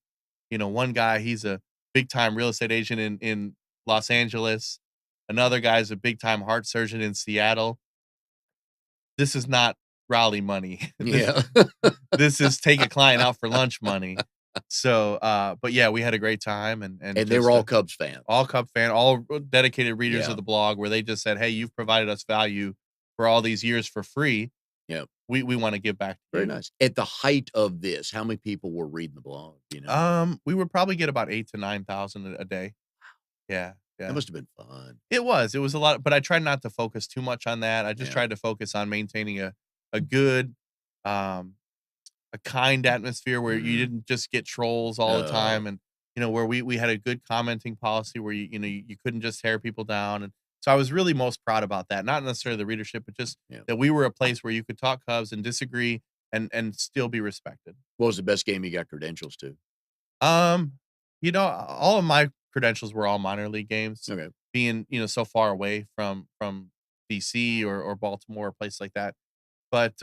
you know, one guy, he's a big time real estate agent in Los Angeles. Another guy's a big time heart surgeon in Seattle. This is not Raleigh money. This Yeah. this is take a client out for lunch money." So, but yeah, we had a great time and And they were just, all Cubs fans. all Cub fan, all dedicated readers Yeah. of the blog where they just said, "Hey, you've provided us value for all these years for free. Yeah. We want to give back to Very you." nice. At the height of this, how many people were reading the blog, you know? We would probably get about 8 to 9,000 a day. Yeah, That yeah. must have been fun. It was a lot, but I tried not to focus too much on that. I just Yeah. tried to focus on maintaining a good, um, a kind atmosphere where you Mhm. didn't just get trolls all the Oh. time, and you know where we had a good commenting policy where you couldn't just tear people down. And so I was really most proud about that, not necessarily the readership, but just Yeah. that we were a place where you could talk Cubs and disagree and still be respected. What was the best game you got credentials to? um you know, all of my credentials were all minor league games, Okay. being, you know, so far away from DC or Baltimore, a place like that. But,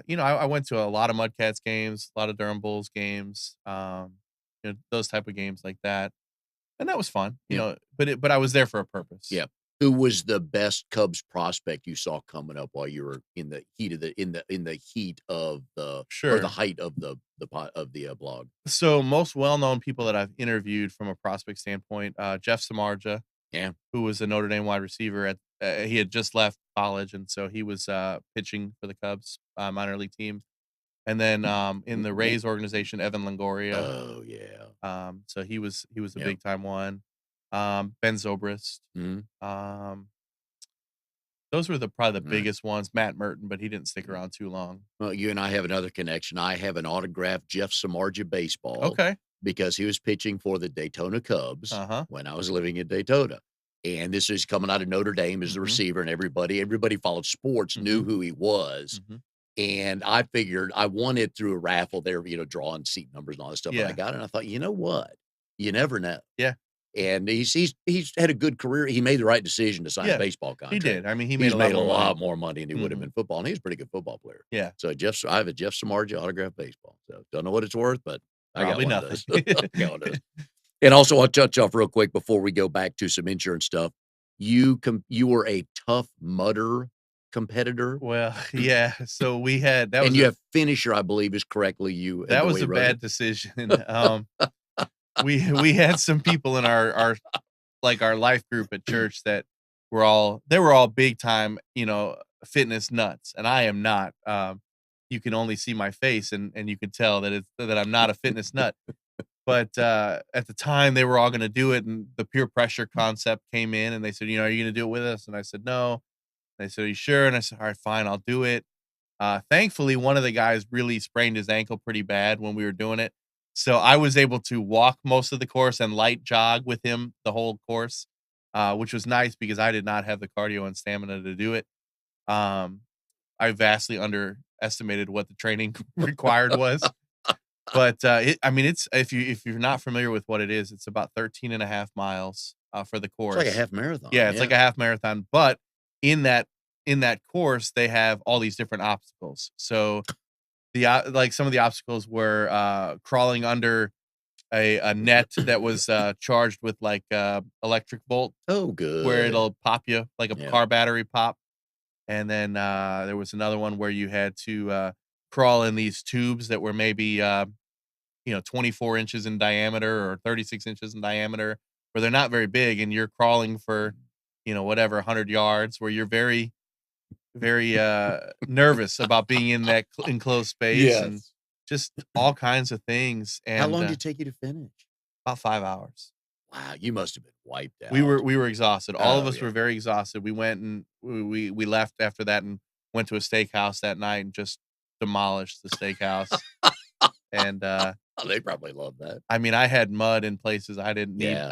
you know, I went to a lot of Mudcats games, a lot of Durham Bulls games, you know, those type of games like that, and that was fun, you Yeah. know, but I was there for a purpose. Yeah. Who was the best Cubs prospect you saw coming up while you were in the heat of the heat of the or the Sure. height of the blog? So, most well-known people that I've interviewed from a prospect standpoint, Jeff Samardzija, Yeah. who was a Notre Dame wide receiver he had just left college, and so he was, pitching for the Cubs, minor league team. And then, in the Rays organization, Evan Longoria. Oh, yeah. So he was a Yeah. big time one. Ben Zobrist. Mhm. Um, those were probably the Right. biggest ones. Matt Merton, but he didn't stick Mhm. around too long. Well, you and I have another connection. I have an autographed Jeff Samardzija baseball Okay. because he was pitching for the Daytona Cubs Uh-huh. when I was living in Daytona. And this is coming out of Notre Dame as the Mhm. receiver, and everybody followed sports, knew Mhm. who he was. Mhm. And I figured I won it through a raffle there, you know, drawing seat numbers and all that stuff. And I Yeah. got it. And I thought, you know what? You never know. Yeah. And he's had a good career. He made the right decision to sign a Yeah. baseball He contract. did. I mean, he made He's a made lot a more money. lot more money than he would have Mhm. in football, and he's a pretty good football player. Yeah. So I have a Jeff Samardzija autographed baseball. So don't know what it's worth, but I got Probably one of nothing. those. I got one of those. And also, I'll touch off real quick before we go back to some insurance stuff. You were a Tough Mudder competitor, Well, yeah, so we had and you have Finisher, I believe, is correctly you that the way was you a wrote it. bad decision. We had some people in our like our life group at church that they were all big time, fitness nuts, and I am not. You can only see my face, and you can tell that I'm not a fitness nut. But at the time, they were all going to do it, and the peer pressure concept came in, and they said, "Are you going to do it with us?" And I said, "No." And they said, "Are you sure?" And I said, "All right, fine, I'll do it." Thankfully, one of the guys really sprained his ankle pretty bad when we were doing it. So I was able to walk most of the course and light jog with him the whole course, which was nice because I did not have the cardio and stamina to do it. Um, I vastly underestimated what the training required was. But I mean, it's if you're not familiar with what it is, it's about 13 and a half miles for the It's like a course. half marathon, Yeah, it's like yeah. a half marathon, but in that in that course, they have all these different obstacles. So like some of the obstacles were crawling under a net that was charged with like electric bolt, Oh, where good. it'll pop you like a Yeah. car battery pop. And then there was another one where you had to crawl in these tubes that were maybe 24 inches in diameter or 36 inches in diameter, where they're not very big, and you're crawling for, whatever, 100 yards, where you're very, very nervous about being in that enclosed space and Yes. just all kinds of things. How And long did it take you to finish? about 5 hours. Wow, you must have been wiped We were out. we were exhausted. All of Oh, us yeah. were very exhausted. We went and we left after that and went to a steakhouse that night and just demolished the steakhouse. And Oh, they probably love that. I mean, I had mud in places I didn't need. Yeah.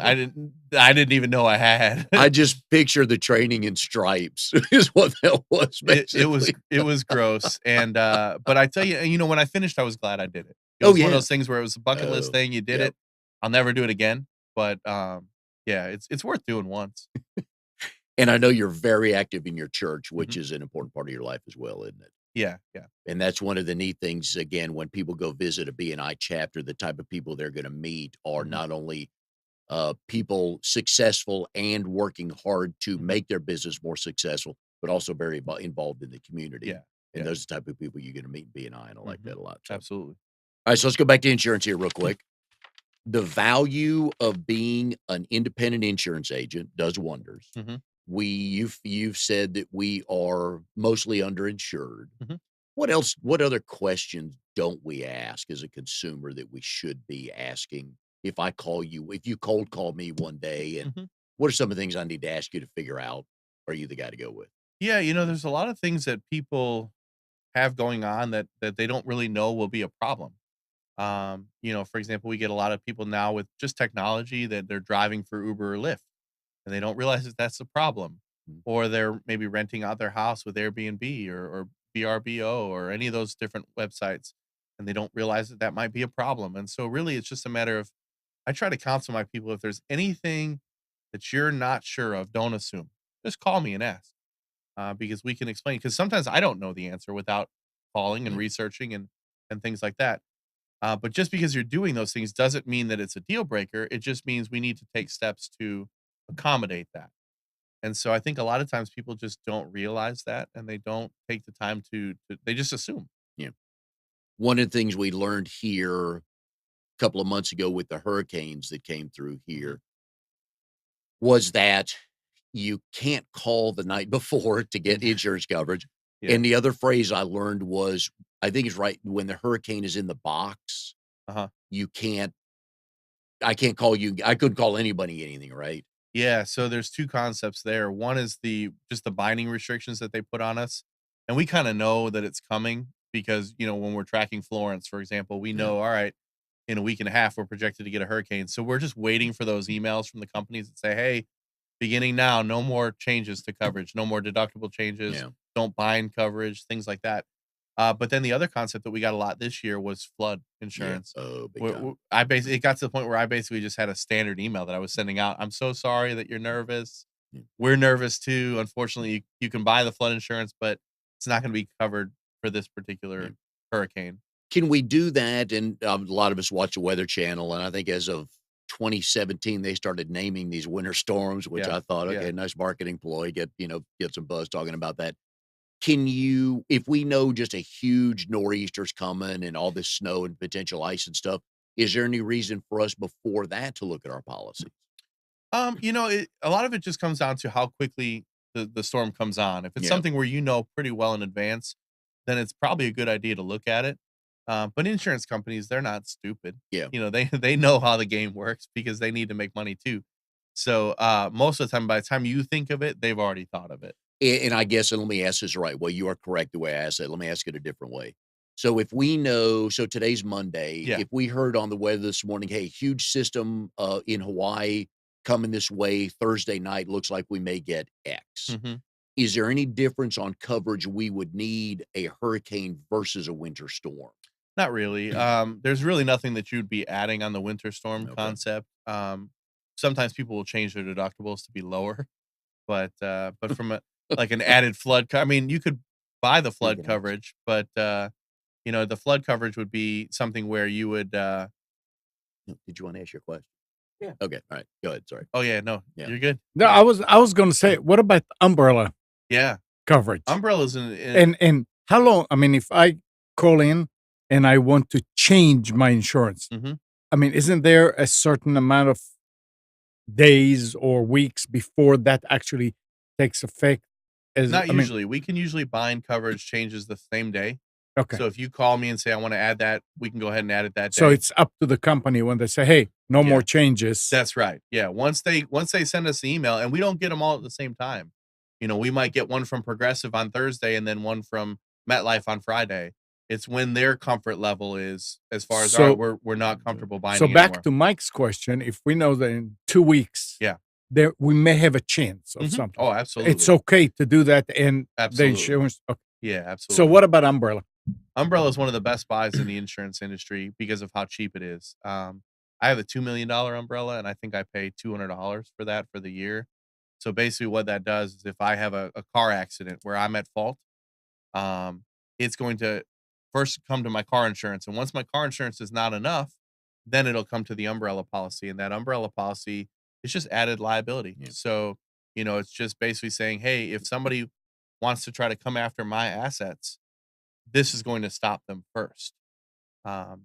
I didn't even know I had. I just picture the training in stripes is what that was It basically. it was gross, and but I tell you, when I finished, I was glad I did it. It Oh, was one of yeah. those things where it was a bucket list Oh, thing. You did yep. it. I'll never do it again, but yeah, it's worth doing once. And I know you're very active in your church, which Mhm. is an important part of your life as well, isn't it? Yeah, yeah. And that's one of the neat things, again, when people go visit a BNI chapter, the type of people they're gonna meet are Mhm, not only, people successful and working hard to mhm. make their business more successful, but also very involved in the community. Yeah, And yeah. those are the type of people you're gonna meet in BNI, and I like Mhm. that a lot, so Absolutely. alright, so let's go back to insurance here real quick. The value of being an independent insurance agent does wonders. Mhm, You've said that we are mostly underinsured. mhm, What other questions don't we ask as a consumer that we should be asking? If you cold call me one day, and mhm. what are some of the things I need to ask you to figure out? Are you the guy to go with? Yeah, there's a lot of things that people have going on that they don't really know will be a problem. For example, we get a lot of people now with just technology that they're driving for Uber or Lyft, and they don't realize that that's a problem. Mm, Or they're maybe renting out their house with Airbnb or VRBO or any of those different websites, and they don't realize that that might be a problem. And so, really, it's just a matter of I try to counsel my people if there's anything that you're not sure of, don't assume. Just call me and ask because we can explain. Because sometimes I don't know the answer without calling and yeah, researching and things like that. But just because you're doing those things doesn't mean that it's a deal breaker. It just means we need to take steps to accommodate that. And so I think a lot of times people just don't realize that and they don't take the time they just assume. yeah. One of the things we learned here a couple of months ago with the hurricanes that came through Mhm. here was that you can't call the night before to get insurance coverage. Yeah. And the other phrase I learned was, I think it's right, when the hurricane is in the box, Uh-huh. you can't I can't call you I couldn't call anybody anything, right? Yeah, so there's 2 concepts there. One is the binding restrictions that they put on us, and we kinda know that it's coming because, when we're tracking Florence, for example, we Yeah, know, all right, in a week and a half, we're projected to get a hurricane. So we're just waiting for those emails from the companies that say, "Hey, beginning now, no more changes to coverage, no more deductible changes, yeah, don't bind coverage," things like that. But then the other concept that we got a lot this year was flood yeah. insurance. Oh, big Where time. I basically it got to the point where I basically just had a standard email that I was sending out. "I'm so sorry that you're nervous. Yeah, We're nervous too. Unfortunately, you can buy the flood insurance, but it's not gonna be covered for this yeah. particular hurricane." Can we do that? And, a lot of us watch the Weather Channel, and I think as of 2017, they started naming these winter storms, which Yeah, I thought, yeah. okay, nice marketing ploy. Get some buzz talking about that. Can you, if we know just a huge nor'easter's coming and all this snow and potential ice and stuff, is there any reason for us before that to look at our policies? A lot of it just comes down to how quickly the storm comes on. If it's Yeah, something where you know pretty well in advance, then it's probably a good idea to look at it. But insurance companies, they're not stupid. yeah. They know how the game works because they need to make money too. So most of the time, by the time you think of it, they've already thought of it. And I guess, and let me ask this right. Well, you are correct the way I asked it. Let me ask it a different way. So if we know, so today's Monday, Yeah. if we heard on the weather this morning, hey, huge system in Hawaii coming this way Thursday night, looks like we may get X. hmm Is there any difference on coverage we would need a hurricane versus a winter storm? Not really. There's really nothing that you'd be adding on the winter storm Okay. concept. Sometimes people will change their deductibles to be lower, but from a like an added flood, I mean, you could buy the flood Freaking out. coverage, but the flood coverage would be something where you would. Did you want to ask your question? Yeah. Okay. All right. Go ahead. Sorry. Oh yeah, no, Yeah. you're good. No, I was going to say, what about umbrella Yeah, coverage? umbrellas And how long? I mean, if I call in and I want to change my insurance, mhm. I mean, isn't there a certain amount of days or weeks before that actually takes effect? Not I mean, usually. We can usually bind coverage changes the same day. okay. So if you call me and say I want to add that, we can go ahead and add it that So day. it's up to the company when they say, "Hey, no more Yeah. changes." That's right. Yeah, once they send us the email, and we don't get them all at the same time. We might get one from Progressive on Thursday and then one from MetLife on Friday. It's when their comfort level is as far as, "All right, So we're not comfortable so binding back anymore." to Mike's question, if we know that in 2 weeks Yeah. there we may have a chance of Mhm. something, Oh, it's absolutely. okay to do that and the Absolutely. insurance. Okay. Yeah, So absolutely. what about umbrella? Umbrella is one of the best buys in the insurance industry because of how cheap it is. I have a $2 million umbrella, and I think I pay $200 for that for the year. So basically, what that does is if I have a car accident where I'm at fault, um, it's going to first come to my car insurance, and once my car insurance is not enough, then it'll come to the umbrella policy, and that umbrella policy is just added liability. Yeah. So it's just basically saying, hey, if somebody wants to try to come after my assets, this is going to stop them first.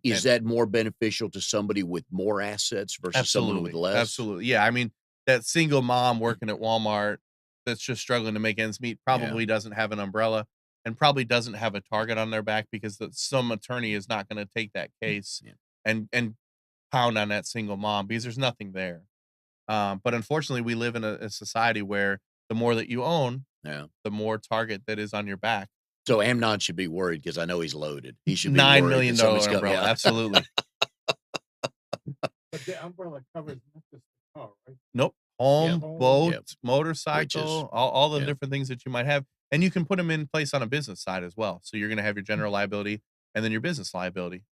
Is And that more beneficial to somebody with more assets versus someone with absolutely, less? absolutely, yeah. I mean, that single mom working at Walmart that's just struggling to make ends meet Yeah. probably doesn't have an umbrella and probably doesn't have a target on their back because some attorney is not going to take that case Yeah. and pound on that single mom because there's nothing there. But unfortunately, we live in a society where the more that you own, Yeah. the more target that is on your back. So Amnon should be worried because I know he's loaded. He should be Nine worried million that somebody's dollar coming. umbrella, Yeah. absolutely. But the umbrella covers not just the car, right? Nope. Yeah. Home, Home. boat, Yeah. Which is, motorcycle, all the yeah. different things that you might have, and you can put them in place on a business side as well. So you're gonna have your general liability and then your business liability.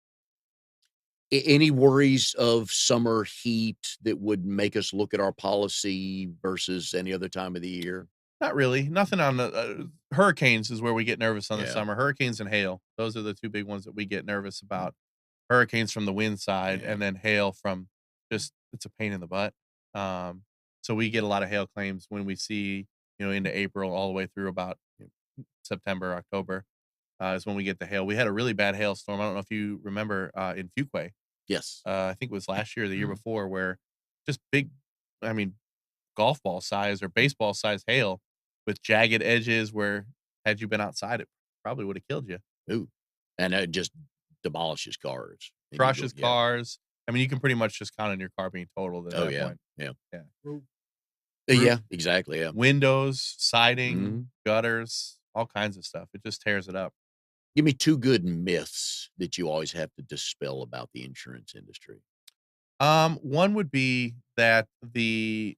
Any worries of summer heat that would make us look at our policy versus any other time of the year? Not really. Nothing on the hurricanes is where we get nervous on the Yeah. summer. Hurricanes and hail. Those are the two big ones that we get nervous about. Hurricanes from the wind side, Yeah. and then hail from just it's a pain in the butt. Um, so we get a lot of hail claims when we see, into April all the way through about September, October, is when we get the hail. We had a really bad hailstorm. I don't know if you remember in Fuquay. Yes. I think it was last year or the year before, where just big, I mean, golf ball size or baseball size hail with jagged edges where had you been outside, it probably would have killed you. Ooh. And it just demolishes cars. And you go, Crushes yeah. cars. I mean, you can pretty much just count on your car being totaled at Oh, that yeah. point. Yeah. Yeah. Yeah. Exactly. Yeah. Windows, siding, Mhm. gutters, all kinds of stuff. It just tears it up. Give me two good myths that you always have to dispel about the insurance industry. One would be that the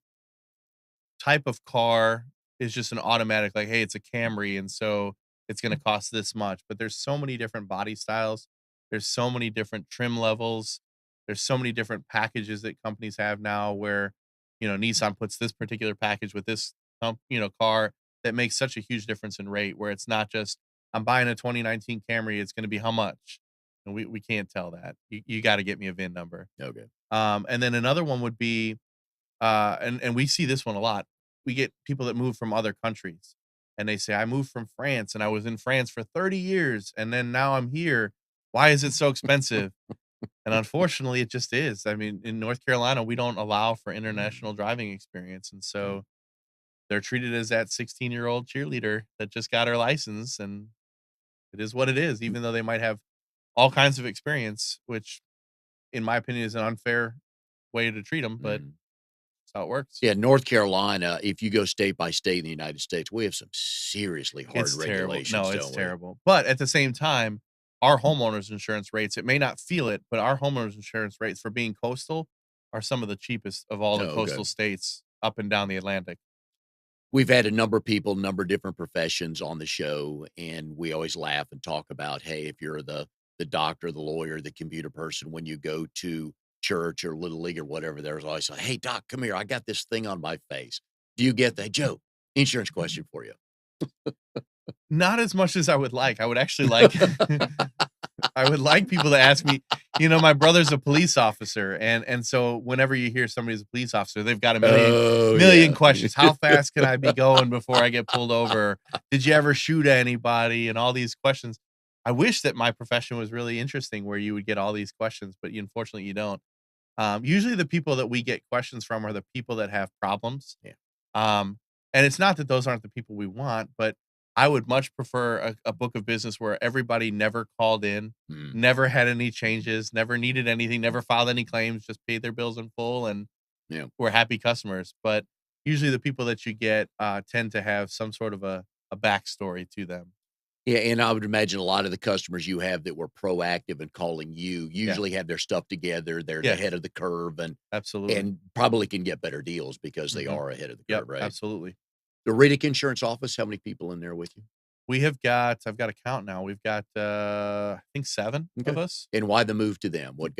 type of car is just an automatic, like, hey, it's a Camry, and so it's going to cost this much. But there's so many different body styles. There's so many different trim levels. There's so many different packages that companies have now where, Nissan puts this particular package with this, car that makes such a huge difference in rate where it's not just, I'm buying a 2019 Camry. It's going to be how much? and we can't tell that. You got to get me a VIN number. Okay. And then another one would be, and we see this one a lot. We get people that move from other countries, and they say, "I moved from France, and I was in France for 30 years, and then now I'm here. Why is it so expensive?" And unfortunately, it just is. I mean, in North Carolina, we don't allow for international driving experience, and Yeah. so they're treated as that 16-year-old cheerleader that just got her license, and it is what it is, even though they might have all kinds of experience, which, in my opinion, is an unfair way to treat them, but Mhm. that's how it works. Yeah, North Carolina, if you go state by state in the United States, we have some seriously hard It's terrible. No, regulations, it's don't we? terrible. But at the same time, our homeowners insurance rates, it may not feel it, but our homeowners insurance rates for being coastal are some of the cheapest of all the Oh, okay. coastal states up and down the Atlantic. We've had a number of people, number of different professions on the show, and we always laugh and talk about, hey, if you're the doctor, the lawyer, the computer person, when you go to church or little league or whatever, there's always like, hey, doc, come here. I got this thing on my face. Do you get that? Joe, insurance question for you. Not as much as I would like. I would actually like I would like people to ask me, my brother's a police officer, and so whenever you hear somebody's a police officer, they've got a million Oh, million yeah. questions. How fast can I be going before I get pulled over? Did you ever shoot at anybody? And all these questions. I wish that my profession was really interesting where you would get all these questions, but unfortunately you don't. Usually the people that we get questions from are the people that have problems. Yeah. And it's not that those aren't the people we want, but I would much prefer a book of business where everybody never called in, Mm, never had any changes, never needed anything, never filed any claims, just paid their bills in full, and yeah. were happy customers. But usually the people that you get tend to have some sort of a backstory to them. Yeah, and I would imagine a lot of the customers you have that were proactive in calling you Yeah. usually have their stuff together. They're Yes, ahead of the curve absolutely. and probably can get better deals because they Hmm. are ahead of the Yep, curve, right? absolutely. The Riddick Insurance Office, how many people in there with you? I've got a count now. We've got, I think 7 of Okay. us. And why the move to them? What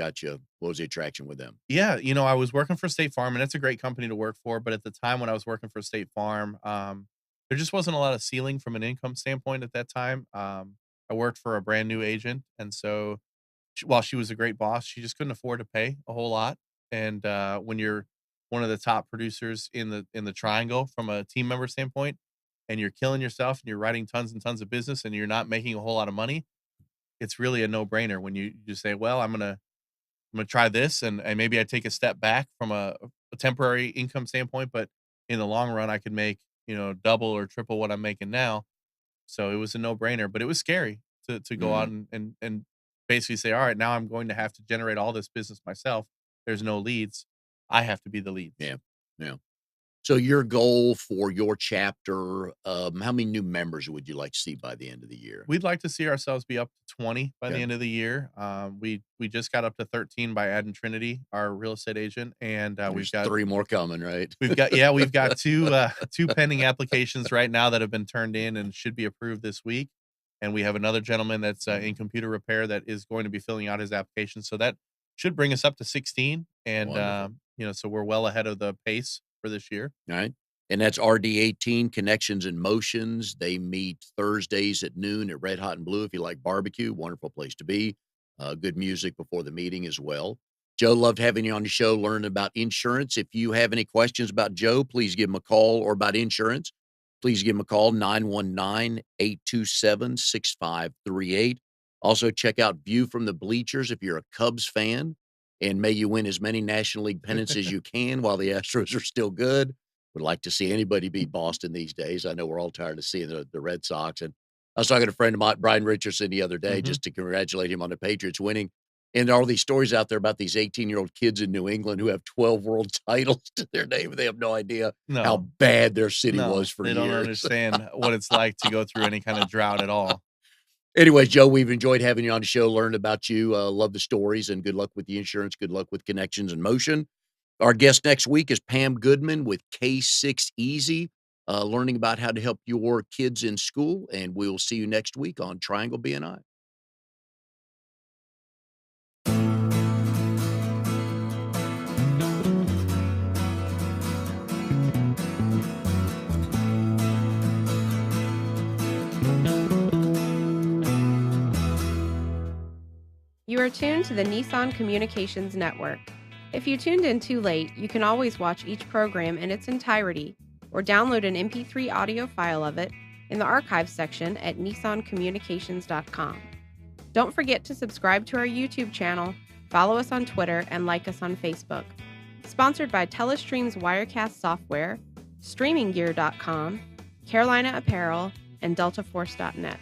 was the attraction with them? Yeah, I was working for State Farm, and it's a great company to work for, but at the time when I was working for State Farm, there just wasn't a lot of ceiling from an income standpoint at that time. I worked for a brand new agent, and so while she was a great boss, she just couldn't afford to pay a whole lot. And when you're one of the top producers in the triangle from a team member standpoint, and you're killing yourself and you're writing tons and tons of business and you're not making a whole lot of money, it's really a no-brainer when you just say, "Well, I'm gonna try this, and maybe I take a step back from a temporary income standpoint, but in the long run, I could make, double or triple what I'm making now." So it was a no-brainer, but it was scary to go out Mm, and basically say, "All right, now I'm going to have to generate all this business myself. There's no leads. I have to be the leads." yeah. Yeah. So your goal for your chapter, how many new members would you like to see by the end of the year? We'd like to see ourselves be up to 20 by the Okay. end of the year. We just got up to 13 by adding Trinity, our real estate agent, and we've There's got 3 more coming, right? we've got two pending applications right now that have been turned in and should be approved this week. And we have another gentleman that's in computer repair that is going to be filling out his application. So that should bring us up to 16. And Wonderful. so we're well ahead of the pace for this year. All right. And that's RD18 Connections and Motions. They meet Thursdays at noon at Red Hot and Blue. If you like barbecue, wonderful place to be. Good music before the meeting as well. Joe, loved having you on the show, learning about insurance. If you have any questions about Joe, please give him a call, or about insurance. Please give him a call, 919-827-6538. Also, check out View from the Bleachers if you're a Cubs fan. And may you win as many National League pennants as you can while the Astros are still good. Would like to see anybody beat Boston these days. I know we're all tired of seeing the Red Sox. And I was talking to a friend of mine, Brian Richardson, the other day, Hmm. just to congratulate him on the Patriots winning. And there are all these stories out there about these 18-year-old kids in New England who have 12 world titles to their name, and they have no idea how No, bad their city was no, for they don't years. understand what it's like to go through any kind of drought at all. Anyway, Joe, we've enjoyed having you on the show, learned about you. Love the stories, and good luck with the insurance. Good luck with Connections in Motion. Our guest next week is Pam Goodman with K6 Easy, learning about how to help your kids in school. And we'll see you next week on Triangle BNI. You are tuned to the Nissan Communications Network. If you tuned in too late, you can always watch each program in its entirety or download an MP3 audio file of it in the archives section at nissancommunications.com. Don't forget to subscribe to our YouTube channel, follow us on Twitter, and like us on Facebook. Sponsored by Telestream's Wirecast software, StreamingGear.com, Carolina Apparel, and DeltaForce.net.